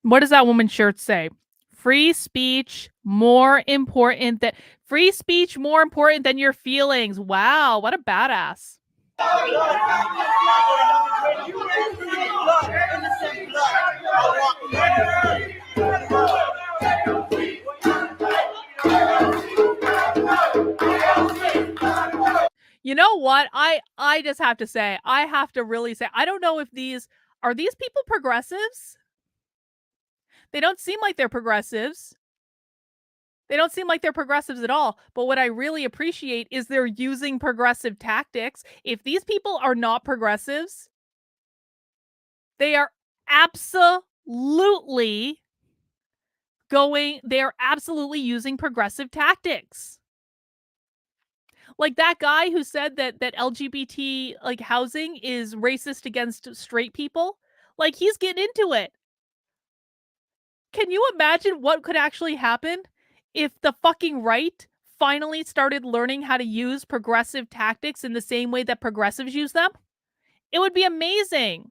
What does that woman's shirt say? Free speech more important than your feelings. Wow, what a badass. You know what? I just have to say, I have to really say, I don't know if are these people progressives? They don't seem like they're progressives. They don't seem like they're progressives at all. But what I really appreciate is they're using progressive tactics. If these people are not progressives, they are absolutely using progressive tactics. Like that guy who said that LGBT like housing is racist against straight people. Like he's getting into it. Can you imagine what could actually happen if the fucking right finally started learning how to use progressive tactics in the same way that progressives use them? It would be amazing.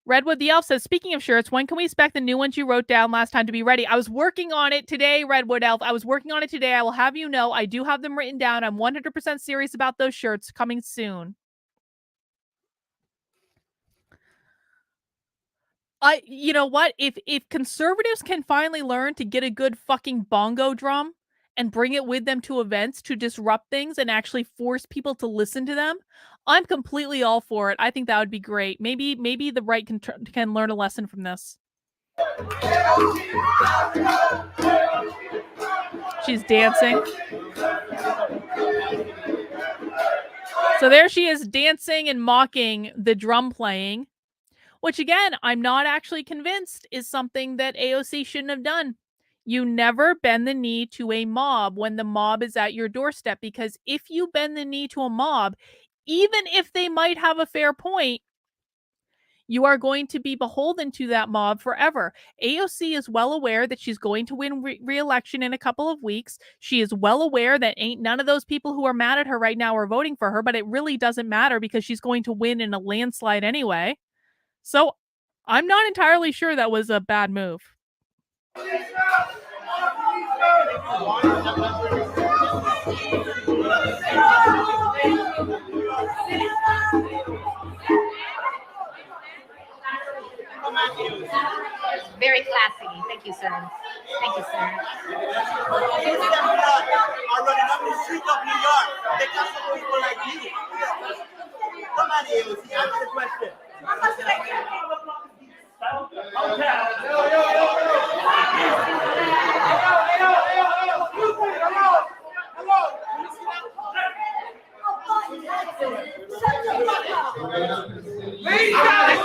Redwood the Elf says, speaking of shirts, when can we expect the new ones you wrote down last time to be ready? I was working on it today, Redwood Elf. I was working on it today. I will have you know, I do have them written down. I'm 100% serious about those shirts coming soon. You know what? If conservatives can finally learn to get a good fucking bongo drum and bring it with them to events to disrupt things and actually force people to listen to them, I'm completely all for it. I think that would be great. Maybe the right can learn a lesson from this. She's dancing. So there she is dancing and mocking the drum playing, which again, I'm not actually convinced is something that AOC shouldn't have done. You never bend the knee to a mob when the mob is at your doorstep, because if you bend the knee to a mob, even if they might have a fair point, you are going to be beholden to that mob forever. AOC is well aware that she's going to win re-election in a couple of weeks. She is well aware that ain't none of those people who are mad at her right now are voting for her, but it really doesn't matter because she's going to win in a landslide anyway. So I'm not entirely sure that was a bad move. Very classy. Thank you, sir. Thank you, sir. Are running up the street of New York. They got some people like you. Come on, AOC, answer the question.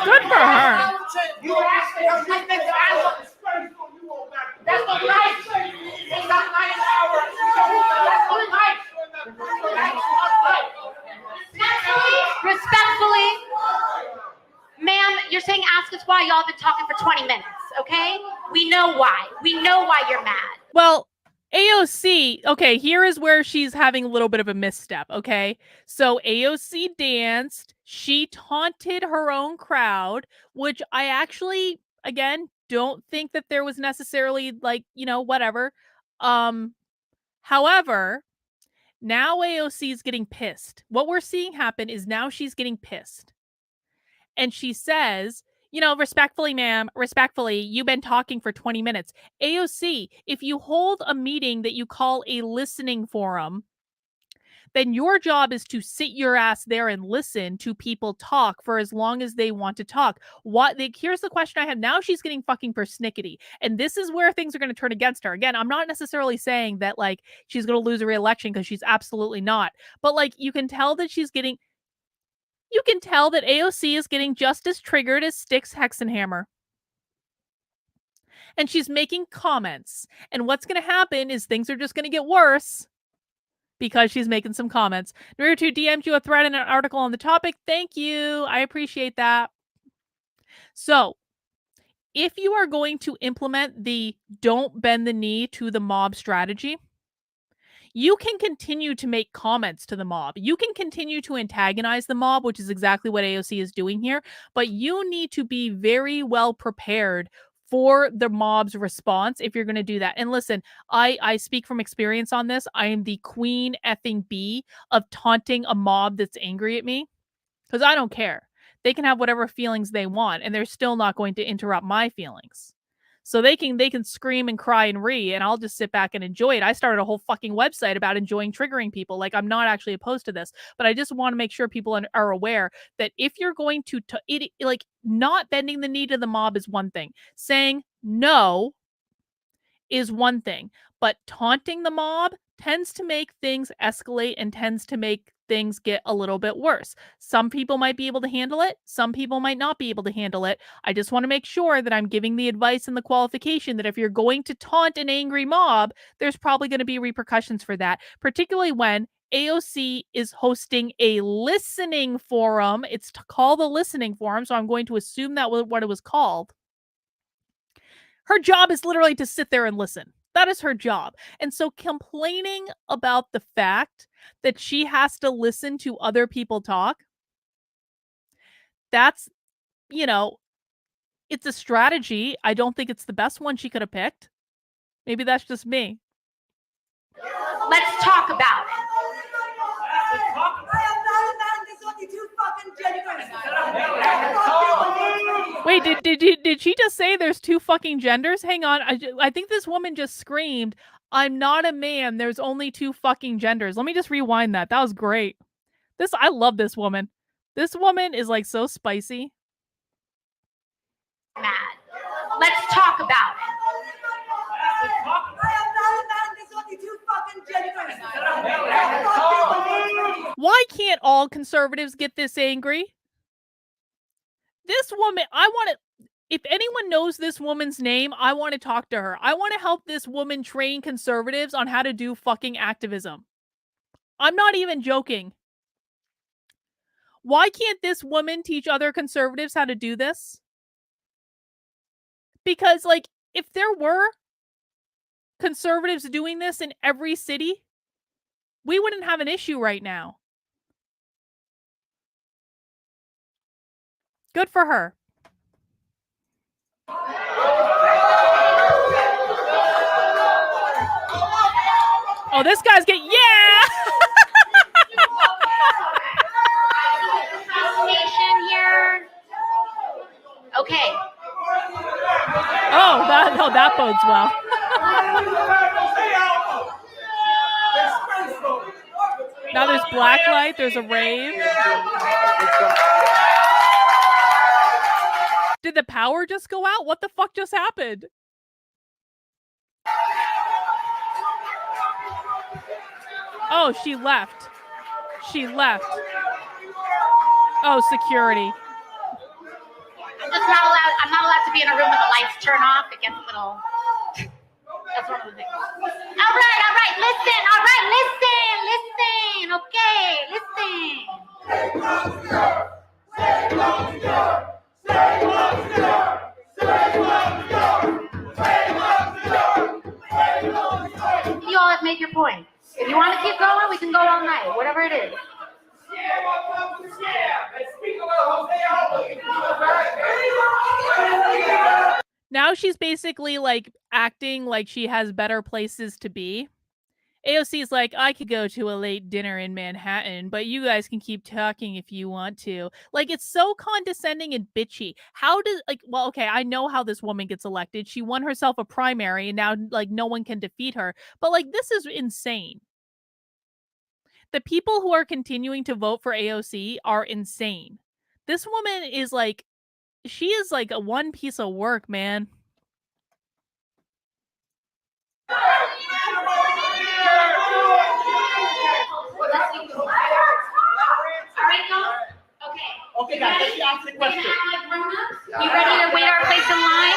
Good for her. You asked me how you think I look. That's not nice. It's not nice hours. That's not nice. That's not nice. Respectfully, ma'am, you're saying ask us why y'all been talking for 20 minutes, okay? We know why. We know why you're mad. Well, AOC, okay, here is where she's having a little bit of a misstep, okay? So AOC danced, she taunted her own crowd, which I actually, again, don't think that there was necessarily like, whatever. However, now AOC is getting pissed. What we're seeing happen is now she's getting pissed. And she says, respectfully, ma'am, respectfully, you've been talking for 20 minutes. AOC, if you hold a meeting that you call a listening forum, then your job is to sit your ass there and listen to people talk for as long as they want to talk. Here's the question I have. Now she's getting fucking persnickety. And this is where things are going to turn against her. Again, I'm not necessarily saying that like she's going to lose a re-election, because she's absolutely not. But like you can tell that AOC is getting just as triggered as Styx Hexenhammer. And she's making comments. And what's going to happen is things are just going to get worse because she's making some comments. Naruto DM'd you a thread and an article on the topic. Thank you. I appreciate that. So, if you are going to implement the don't bend the knee to the mob strategy, you can continue to make comments to the mob. You can continue to antagonize the mob, which is exactly what AOC is doing here. But you need to be very well prepared for the mob's response if you're going to do that. And listen, I speak from experience on this. I am the queen effing bee of taunting a mob that's angry at me, because I don't care. They can have whatever feelings they want, and they're still not going to interrupt my feelings. So they can scream and cry and and I'll just sit back and enjoy it. I started a whole fucking website about enjoying triggering people. Like, I'm not actually opposed to this, but I just want to make sure people are aware that if you're going to not bending the knee to the mob is one thing. Saying no is one thing, but taunting the mob tends to make things escalate and tends to make things get a little bit worse. Some people might be able to handle it. Some people might not be able to handle it. I just want to make sure that I'm giving the advice and the qualification that if you're going to taunt an angry mob, there's probably going to be repercussions for that, particularly when AOC is hosting a listening forum. It's called the listening forum, so I'm going to assume that was what it was called. Her job is literally to sit there and listen. That is her job. And so complaining about the fact that she has to listen to other people talk, that's, it's a strategy. I don't think it's the best one she could have picked. Maybe that's just me. Let's talk about it. I am not a man. There's only two fucking genders. Wait, did she just say there's two fucking genders? Hang on, I think this woman just screamed, "I'm not a man. There's only two fucking genders." Let me just rewind that. That was great. I love this woman. This woman is like so spicy. Mad. Let's talk about it. Why can't all conservatives get this angry? This woman, if anyone knows this woman's name, I want to talk to her. I want to help this woman train conservatives on how to do fucking activism. I'm not even joking. Why can't this woman teach other conservatives how to do this? Because, like, if there were conservatives doing this in every city, we wouldn't have an issue right now. Good for her. Oh, this guy's getting, yeah! Here. Okay. Oh, that bodes well. Now there's blacklight, there's a rave. Did the power just go out? What the fuck just happened? Oh, she left. She left. Oh, security. I'm not allowed to be in a room when the lights turn off. It gets a little. That's one of the things. All right. Listen. Okay, listen. You all have made your point. If you want to keep going, we can go all night. Whatever it is. Now she's basically like acting like she has better places to be. AOC is like, I could go to a late dinner in Manhattan, but you guys can keep talking if you want to. Like, it's so condescending and bitchy. How does, like, well, okay, I know how this woman gets elected. She won herself a primary and now, like, no one can defeat her. But, like, this is insane. The people who are continuing to vote for AOC are insane. This woman is like, she is like a one piece of work, man. All right, go. Okay, guys, let's ask the question. You ready to wait our place in line?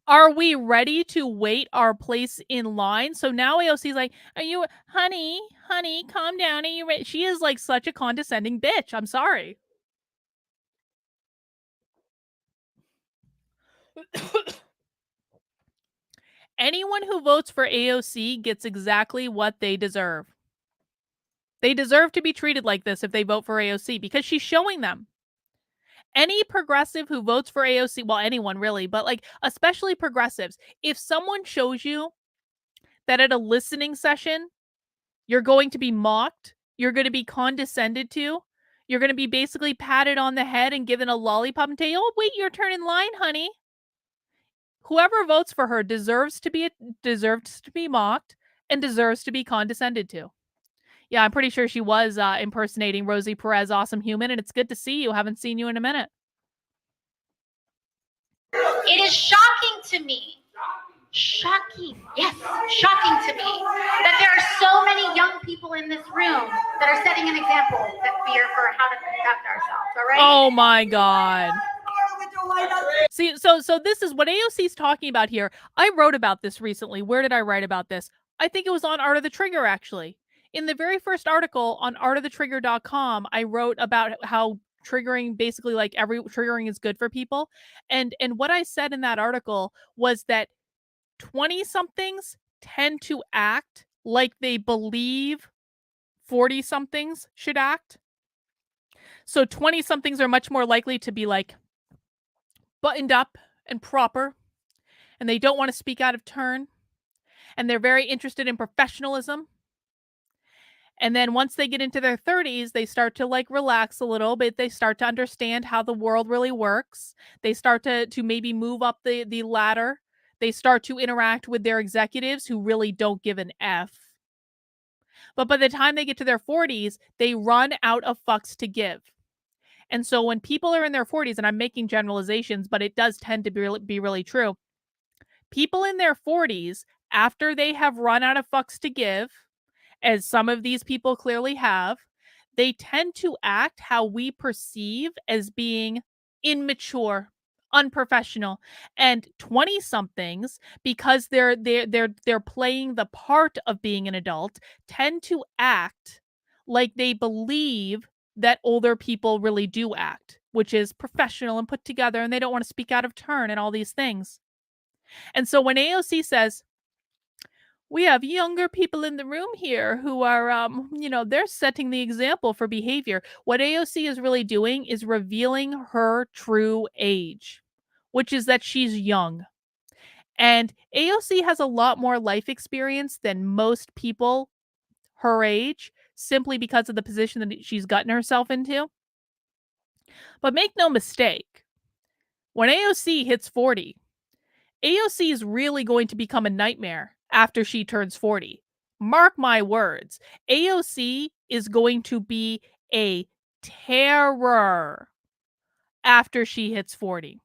Are we ready to wait our place in line? So now AOC's like, are you, honey, calm down. Are you ready? She is like such a condescending bitch. I'm sorry. Anyone who votes for AOC gets exactly what they deserve. They deserve to be treated like this if they vote for AOC because she's showing them. Any progressive who votes for AOC, well, anyone really, but like especially progressives, if someone shows you that at a listening session, you're going to be mocked, you're going to be condescended to, you're going to be basically patted on the head and given a lollipop and tell you, oh, wait, your turn in line, honey. Whoever votes for her deserves to be mocked and deserves to be condescended to. Yeah, I'm pretty sure she was impersonating Rosie Perez, Awesome Human, and it's good to see you. Haven't seen you in a minute. It is shocking to me. Shocking. Yes, shocking to me that there are so many young people in this room that are setting an example that fear for how to conduct ourselves, all right? Oh my God. See, so this is what AOC's talking about here. I wrote about this recently. Where did I write about this? I think it was on Art of the Trigger, actually. In the very first article on artofthetrigger.com, I wrote about how triggering, basically like every triggering is good for people. And what I said in that article was that 20-somethings tend to act like they believe 40-somethings should act. So 20-somethings are much more likely to be like buttoned up and proper, and they don't want to speak out of turn, and they're very interested in professionalism. And then once they get into their 30s, they start to like relax a little bit. They start to understand how the world really works. They start to maybe move up the ladder. They start to interact with their executives who really don't give an F. But by the time they get to their 40s, they run out of fucks to give. And so when people are in their 40s, and I'm making generalizations, but it does tend to be really true. People in their 40s, after they have run out of fucks to give, as some of these people clearly have, they tend to act how we perceive as being immature, unprofessional, and 20-somethings, because they're playing the part of being an adult, tend to act like they believe that older people really do act, which is professional and put together, and they don't want to speak out of turn and all these things. And so when AOC says, we have younger people in the room here who are, they're setting the example for behavior. What AOC is really doing is revealing her true age, which is that she's young. And AOC has a lot more life experience than most people her age, simply because of the position that she's gotten herself into. But make no mistake, when AOC hits 40, AOC is really going to become a nightmare after she turns 40. Mark my words. AOC is going to be a terror after she hits 40.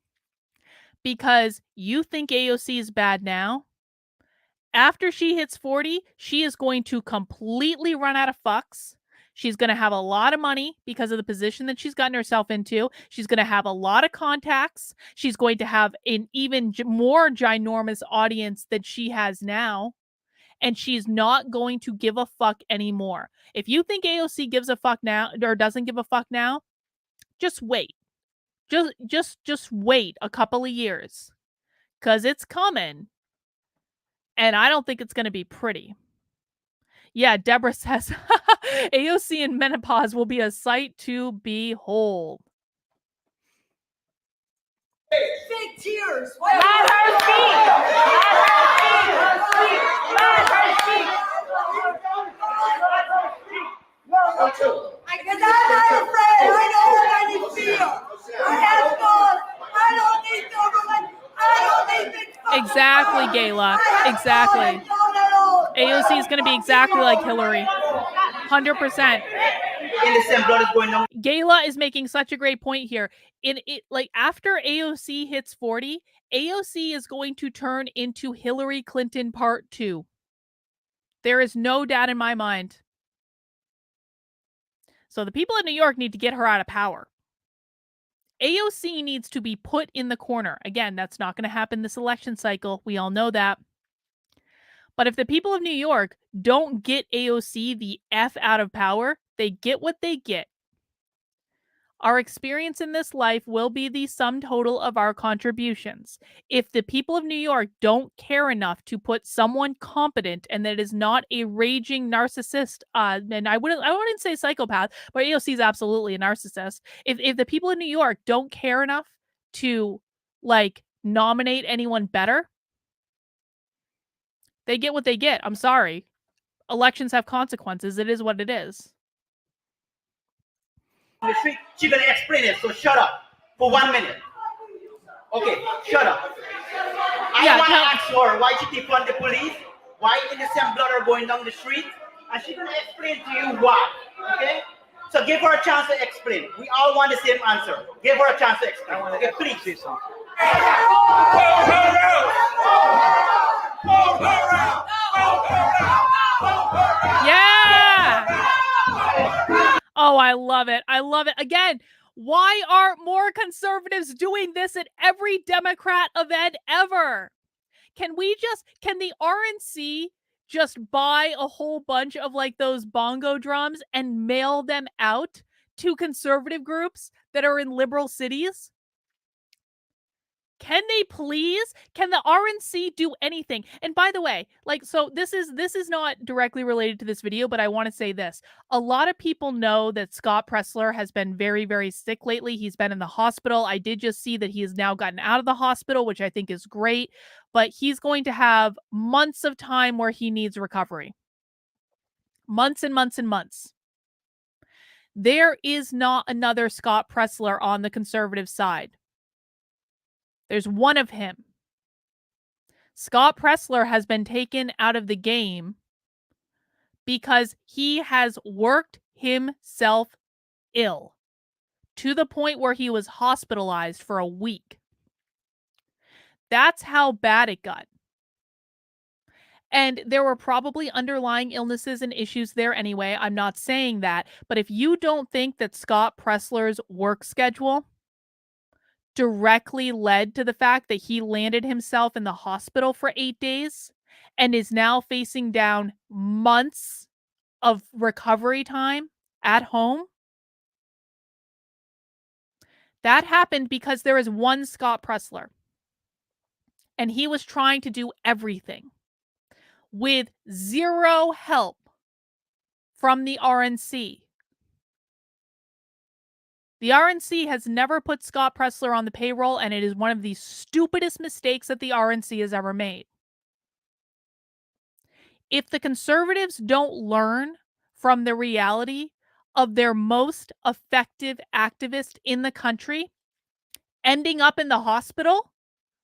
Because you think AOC is bad now? After she hits 40, she is going to completely run out of fucks. She's going to have a lot of money because of the position that she's gotten herself into. She's going to have a lot of contacts. She's going to have an even more ginormous audience than she has now. And she's not going to give a fuck anymore. If you think AOC gives a fuck now or doesn't give a fuck now, just wait. Just wait a couple of years. Because it's coming. And I don't think it's going to be pretty. Yeah, Deborah says, AOC in menopause will be a sight to behold. Fake tears. Let her speak. Let her speak. Let her speak. Because I'm not afraid. I know what I need to feel. I have God. I don't need government. I don't need big fucking Exactly, God. Gayla. I have Exactly. God and God at all. AOC is going to be exactly like Hillary. 100%. Innocent blood is going down. Gayla is making such a great point here. Like after AOC hits 40, AOC is going to turn into Hillary Clinton Part 2. There is no doubt in my mind. So the people in New York need to get her out of power. AOC needs to be put in the corner. Again, that's not going to happen this election cycle. We all know that. But if the people of New York don't get AOC the F out of power, they get what they get. Our experience in this life will be the sum total of our contributions. If the people of New York don't care enough to put someone competent and that is not a raging narcissist, and I wouldn't say psychopath, but AOC is absolutely a narcissist. If the people in New York don't care enough to like nominate anyone better, they get what they get. I'm sorry. Elections have consequences. It is what it is. On the street, she's gonna explain it, so shut up for 1 minute. Okay, shut up. I want to ask her why she defund the police, why innocent blood are going down the street, and she's gonna explain to you why. Okay? So give her a chance to explain. We all want the same answer. Give her a chance to explain. Okay, please say something. Yeah. Oh, I love it. I love it. Again, why aren't more conservatives doing this at every Democrat event ever? Can the RNC just buy a whole bunch of like those bongo drums and mail them out to conservative groups that are in liberal cities? Can they please? Can the RNC do anything? And by the way, so this is not directly related to this video, but I want to say this. A lot of people know that Scott Pressler has been very, very sick lately. He's been in the hospital. I did just see that he has now gotten out of the hospital, which I think is great, but he's going to have months of time where he needs recovery. Months and months and months. There is not another Scott Presler on the conservative side. There's one of him. Scott Presler has been taken out of the game because he has worked himself ill to the point where he was hospitalized for a week. That's how bad it got. And there were probably underlying illnesses and issues there anyway. I'm not saying that. But if you don't think that Scott Presler's work schedule directly led to the fact that he landed himself in the hospital for 8 days and is now facing down months of recovery time at home, that happened because there is one Scott Presler. And he was trying to do everything with zero help from the RNC. The RNC has never put Scott Presler on the payroll, and it is one of the stupidest mistakes that the RNC has ever made. If the conservatives don't learn from the reality of their most effective activist in the country ending up in the hospital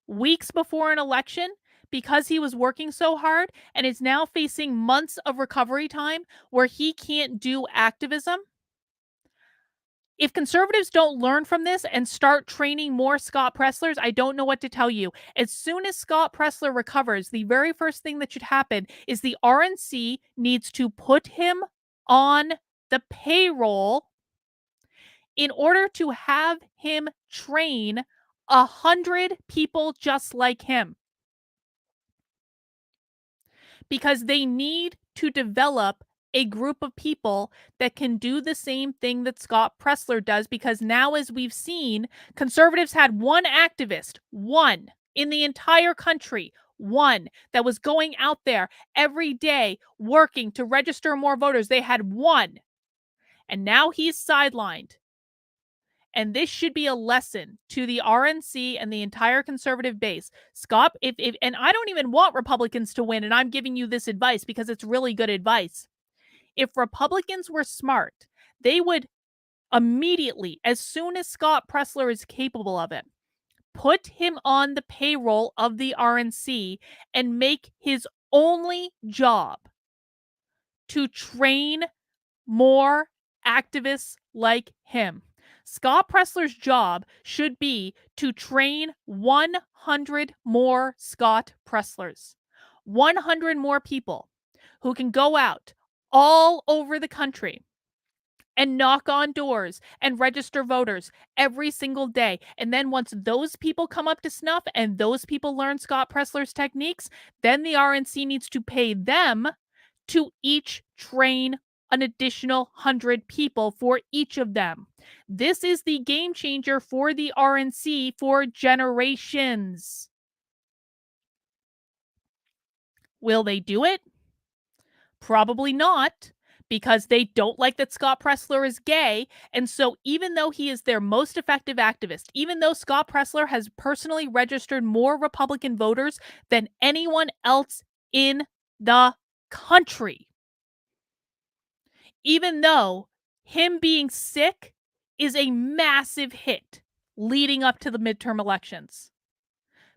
weeks before an election because he was working so hard and is now facing months of recovery time where he can't do activism. If conservatives don't learn from this and start training more Scott Preslers, I don't know what to tell you. As soon as Scott Presler recovers, the very first thing that should happen is the RNC needs to put him on the payroll in order to have him train 100 people just like him. Because they need to develop a group of people that can do the same thing that Scott Presler does, because now, as we've seen, conservatives had one activist, one in the entire country, one that was going out there every day working to register more voters. They had one. And now he's sidelined. And this should be a lesson to the RNC and the entire conservative base. Scott, and I don't even want Republicans to win, and I'm giving you this advice because it's really good advice. If Republicans were smart, they would immediately, as soon as Scott Presler is capable of it, put him on the payroll of the RNC and make his only job to train more activists like him. Scott Presler's job should be to train 100 more Scott Preslers, 100 more people who can go out all over the country and knock on doors and register voters every single day. And then once those people come up to snuff and those people learn Scott Presler's techniques, then the RNC needs to pay them to each train an additional 100 people for each of them. This is the game changer for the RNC for generations. Will they do it? Probably not, because they don't like that Scott Presler is gay. And so even though he is their most effective activist, even though Scott Presler has personally registered more Republican voters than anyone else in the country, even though him being sick is a massive hit leading up to the midterm elections.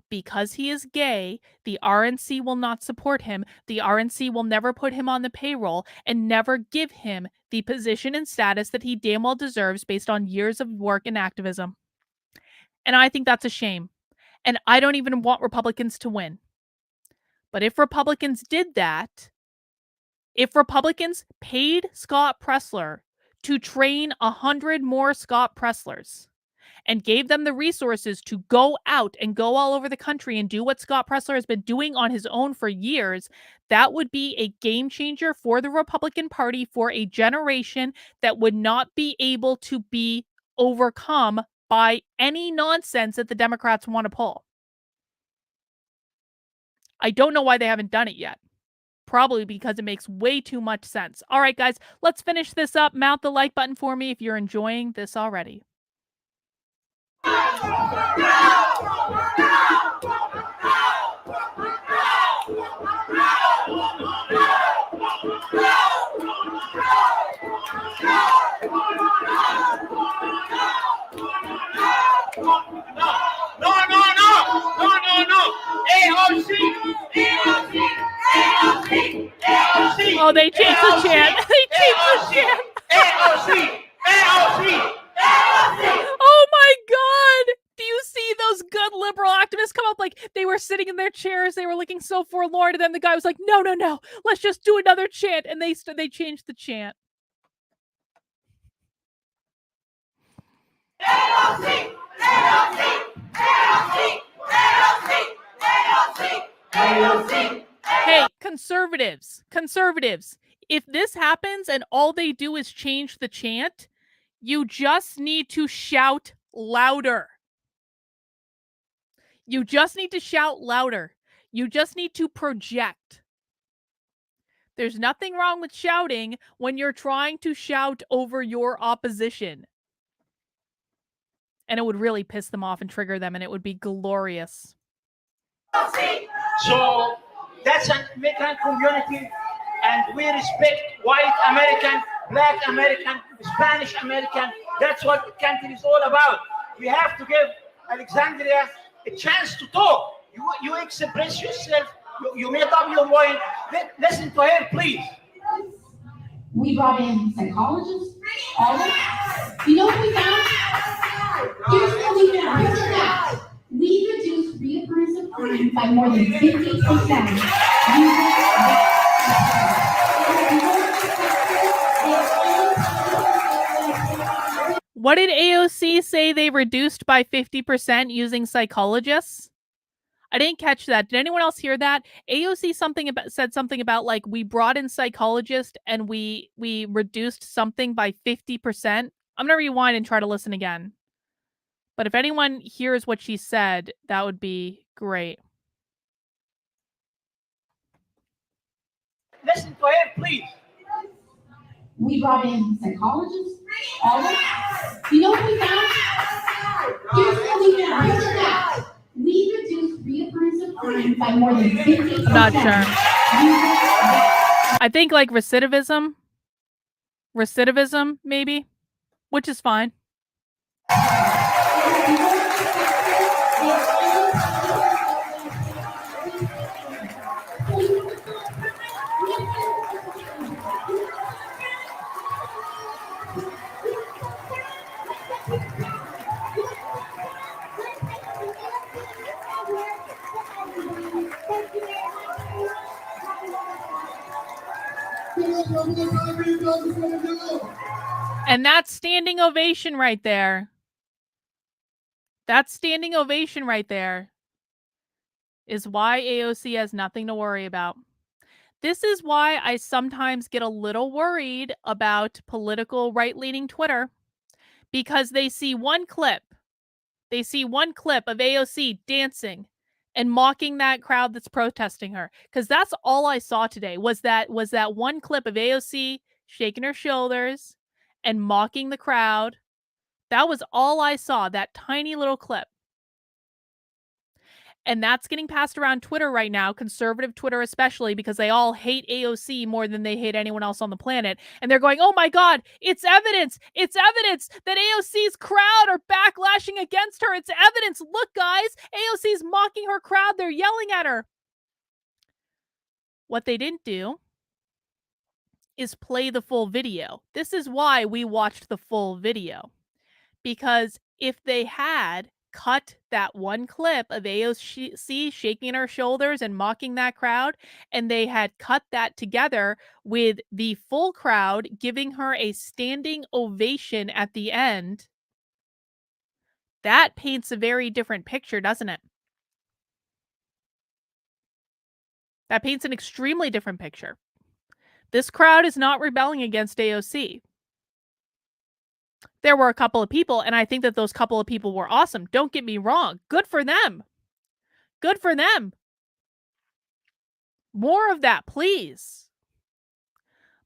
Because he is gay, the RNC will not support him. The RNC will never put him on the payroll and never give him the position and status that he damn well deserves based on years of work and activism. And I think that's a shame. And I don't even want Republicans to win. But if Republicans did that, if Republicans paid Scott Presler to train 100 more Scott Preslers and gave them the resources to go out and go all over the country and do what Scott Presler has been doing on his own for years, that would be a game changer for the Republican Party for a generation that would not be able to be overcome by any nonsense that the Democrats want to pull. I don't know why they haven't done it yet. Probably because it makes way too much sense. All right, guys, let's finish this up. Mount the like button for me if you're enjoying this already. Oh, they changed the chant. They changed the chant. AOC! Oh my God! Do you see those good liberal activists come up? Like, they were sitting in their chairs, they were looking so forlorn, and then the guy was like, no, let's just do another chant, and they changed the chant. Hey, conservatives, if this happens and all they do is change the chant, you just need to shout louder. You just need to shout louder. You just need to project. There's nothing wrong with shouting when you're trying to shout over your opposition. And it would really piss them off and trigger them, and it would be glorious. So that's an immigrant community, and we respect white American, black American, Spanish American. That's what the country is all about. We have to give Alexandria a chance to talk. You express yourself. You made up your mind. Listen to her, please. We brought in psychologists, all of you know what we found? Here's what we found. Here's the facts. We reduced reoccurrence of crime by more than 50%. What did AOC say they reduced by 50% using psychologists? I didn't catch that. Did anyone else hear that? AOC said something about like we brought in psychologists and we reduced something by 50%. I'm gonna rewind and try to listen again. But if anyone hears what she said, that would be great. Listen to her, please. We brought in psychologists, all of you know what we found? Here's what we found. Here's the facts. We reduced reoccurrence of crime by more than 50%. I'm not sure. I think like recidivism maybe, which is fine. And that's standing ovation right there. That standing ovation right there is why AOC has nothing to worry about. This is why I sometimes get a little worried about political right-leaning Twitter, because they see one clip. They see one clip of AOC dancing and mocking that crowd that's protesting her. Because that's all I saw today was that one clip of AOC shaking her shoulders and mocking the crowd. That was all I saw, that tiny little clip. And that's getting passed around Twitter right now, conservative Twitter especially, because they all hate AOC more than they hate anyone else on the planet. And they're going, oh my God, it's evidence. It's evidence that AOC's crowd are backlashing against her. It's evidence. Look, guys, AOC's mocking her crowd. They're yelling at her. What they didn't do is play the full video. This is why we watched the full video. Because if they had cut that one clip of AOC shaking her shoulders and mocking that crowd, and they had cut that together with the full crowd giving her a standing ovation at the end, that paints a very different picture, doesn't it? That paints an extremely different picture. This crowd is not rebelling against AOC. There were a couple of people, and I think that those couple of people were awesome. Don't get me wrong. Good for them. Good for them. More of that, please.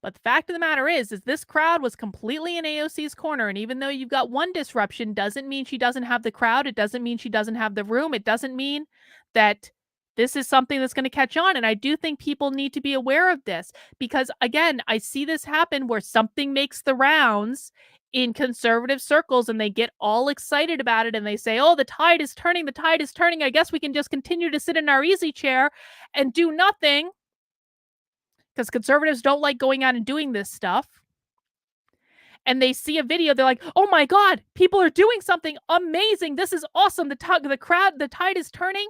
But the fact of the matter is this crowd was completely in AOC's corner, and even though you've got one disruption, doesn't mean she doesn't have the crowd. It doesn't mean she doesn't have the room. It doesn't mean that this is something that's going to catch on. And I do think people need to be aware of this because, again, I see this happen where something makes the rounds in conservative circles, and they get all excited about it, and they say, oh, the tide is turning, the tide is turning. I guess we can just continue to sit in our easy chair and do nothing, because conservatives don't like going out and doing this stuff. And they see a video, they're like, oh my God, people are doing something amazing. This is awesome. The tide is turning.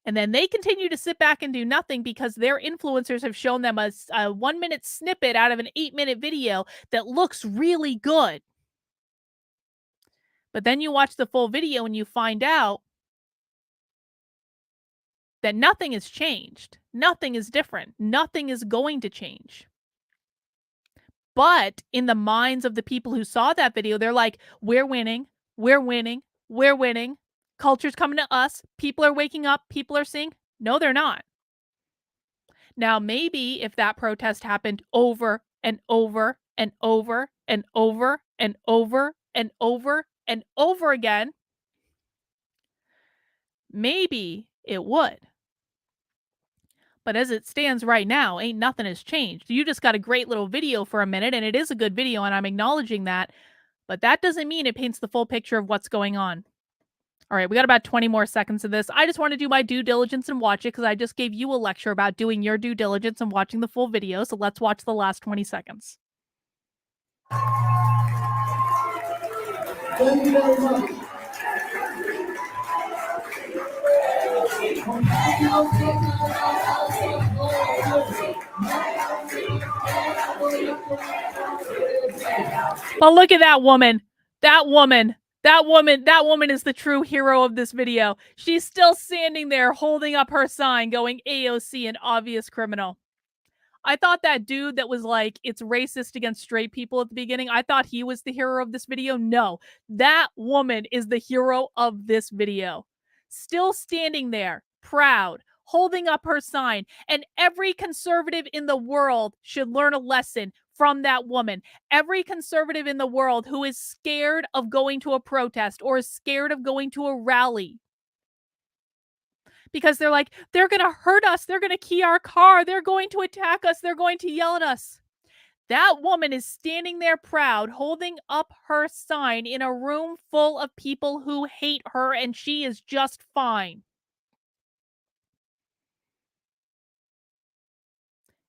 And then they continue to sit back and do nothing because their influencers have shown them a 1-minute snippet out of an 8-minute video that looks really good. But then you watch the full video and you find out that nothing has changed. Nothing is different. Nothing is going to change. But in the minds of the people who saw that video, they're like, we're winning, we're winning, we're winning. Culture's coming to us. People are waking up. People are seeing. No, they're not. Now, maybe if that protest happened over and over and over and over and over and over and over again, maybe it would. But as it stands right now, ain't nothing has changed. You just got a great little video for a minute, and it is a good video, and I'm acknowledging that. But that doesn't mean it paints the full picture of what's going on. All right, we got about 20 more seconds of this. I just want to do my due diligence and watch it because I just gave you a lecture about doing your due diligence and watching the full video. So let's watch the last 20 seconds. Thank you very much. But look at that woman. That woman is the true hero of this video. She's still standing there holding up her sign going AOC, an obvious criminal. I thought that dude that was like, it's racist against straight people at the beginning, I thought he was the hero of this video. No, that woman is the hero of this video. Still standing there, proud, holding up her sign. And every conservative in the world should learn a lesson from that woman. Every conservative in the world who is scared of going to a protest or is scared of going to a rally because they're like, they're going to hurt us. They're going to key our car. They're going to attack us. They're going to yell at us. That woman is standing there proud, holding up her sign in a room full of people who hate her, and she is just fine.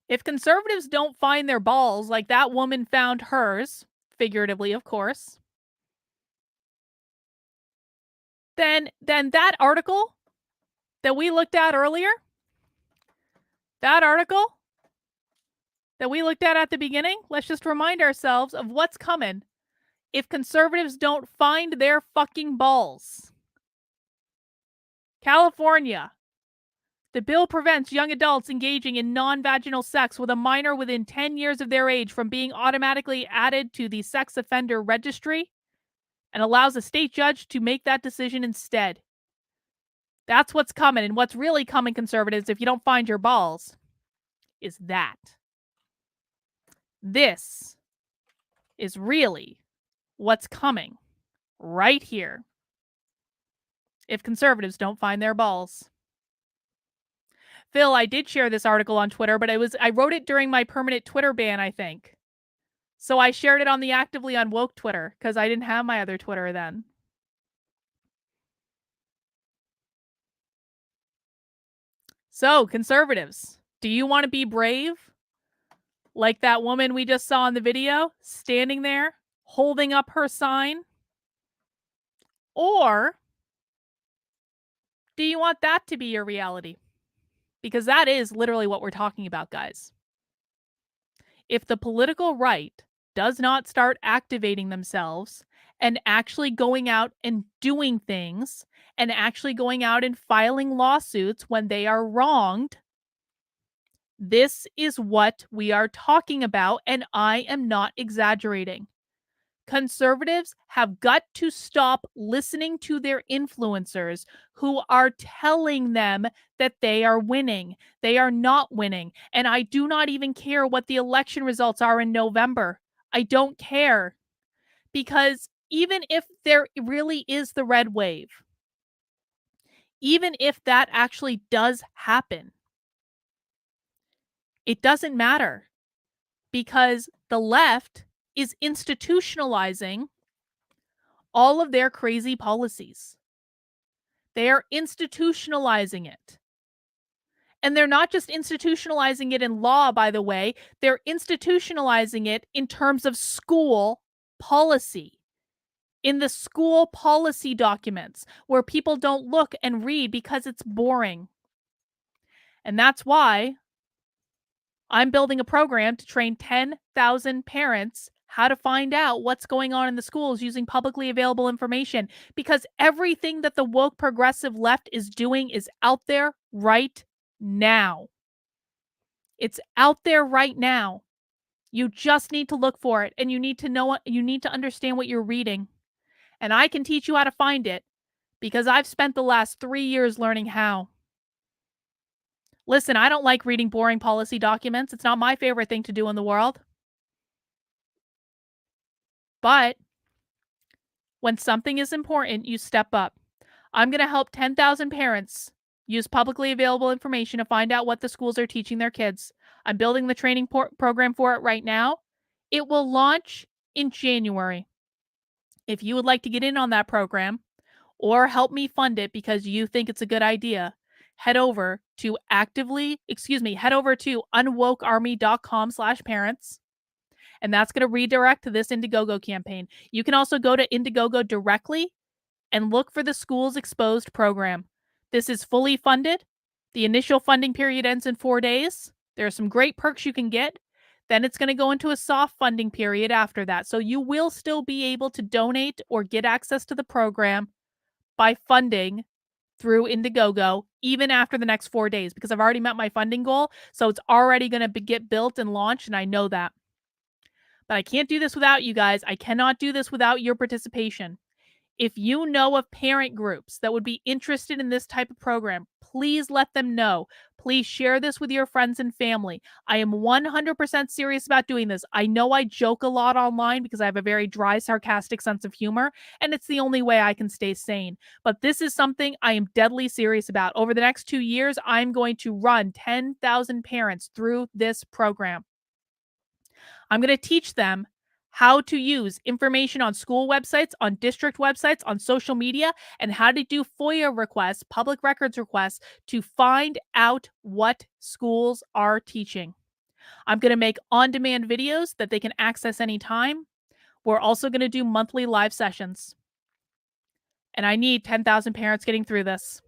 If conservatives don't find their balls like that woman found hers, figuratively, of course, then that article that we looked at earlier, that article that we looked at the beginning, let's just remind ourselves of what's coming if conservatives don't find their fucking balls. California. The bill prevents young adults engaging in non-vaginal sex with a minor within 10 years of their age from being automatically added to the sex offender registry and allows a state judge to make that decision instead. That's what's coming. And what's really coming, conservatives, if you don't find your balls, is that. This is really what's coming right here if conservatives don't find their balls. Phil, I did share this article on Twitter, but I wrote it during my permanent Twitter ban, I think. So I shared it on the actively Unwoke Twitter because I didn't have my other Twitter then. So, conservatives, do you want to be brave? Like that woman we just saw in the video, standing there, holding up her sign? Or do you want that to be your reality? Because that is literally what we're talking about, guys. If the political right does not start activating themselves and actually going out and doing things and actually going out and filing lawsuits when they are wronged, this is what we are talking about, and I am not exaggerating. Conservatives have got to stop listening to their influencers who are telling them that they are winning. They are not winning. And I do not even care what the election results are in November. I don't care. Because even if there really is the red wave, even if that actually does happen, it doesn't matter. Because the left is institutionalizing all of their crazy policies. They are institutionalizing it. And they're not just institutionalizing it in law, by the way, they're institutionalizing it in terms of school policy, in the school policy documents where people don't look and read because it's boring. And that's why I'm building a program to train 10,000 parents how to find out what's going on in the schools using publicly available information, because everything that the woke progressive left is doing is out there right now. It's out there right now. You just need to look for it, and you need to know what you need to understand what you're reading. And I can teach you how to find it because I've spent the last 3 years learning how. Listen, I don't like reading boring policy documents. It's not my favorite thing to do in the world. But when something is important, you step up. I'm going to help 10,000 parents use publicly available information to find out what the schools are teaching their kids. I'm building the training program for it right now. It will launch in January. If you would like to get in on that program or help me fund it because you think it's a good idea, head over to unwokearmy.com/parents. And that's going to redirect to this Indiegogo campaign. You can also go to Indiegogo directly and look for the Schools Exposed program. This is fully funded. The initial funding period ends in 4 days. There are some great perks you can get. Then it's going to go into a soft funding period after that. So you will still be able to donate or get access to the program by funding through Indiegogo, even after the next 4 days, because I've already met my funding goal. So it's already going to get built and launched, and I know that. But I can't do this without you guys. I cannot do this without your participation. If you know of parent groups that would be interested in this type of program, please let them know. Please share this with your friends and family. I am 100% serious about doing this. I know I joke a lot online because I have a very dry, sarcastic sense of humor, and it's the only way I can stay sane. But this is something I am deadly serious about. Over the next 2 years, I'm going to run 10,000 parents through this program. I'm going to teach them how to use information on school websites, on district websites, on social media, and how to do FOIA requests, public records requests, to find out what schools are teaching. I'm going to make on-demand videos that they can access anytime. We're also going to do monthly live sessions. And I need 10,000 parents getting through this.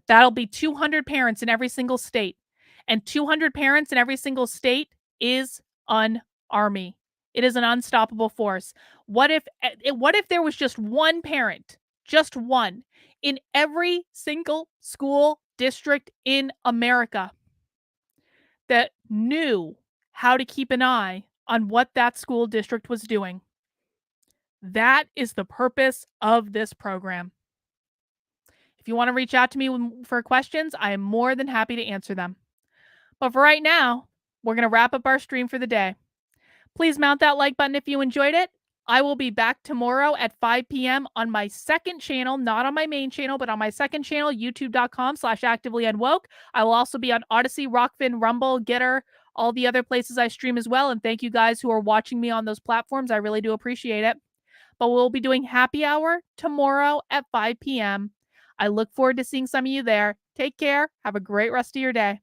That'll be 200 parents in every single state. And 200 parents in every single state is Army. It is an unstoppable force. What if there was just one parent, just one, in every single school district in America that knew how to keep an eye on what that school district was doing? That is the purpose of this program. If you want to reach out to me for questions, I am more than happy to answer them. But for right now, we're going to wrap up our stream for the day. Please mount that like button if you enjoyed it. I will be back tomorrow at 5 p.m. on my second channel, not on my main channel, but on my second channel, youtube.com/activelyunwoke. I will also be on Odyssey, Rockfin, Rumble, Getter, all the other places I stream as well. And thank you guys who are watching me on those platforms. I really do appreciate it. But we'll be doing happy hour tomorrow at 5 p.m. I look forward to seeing some of you there. Take care. Have a great rest of your day.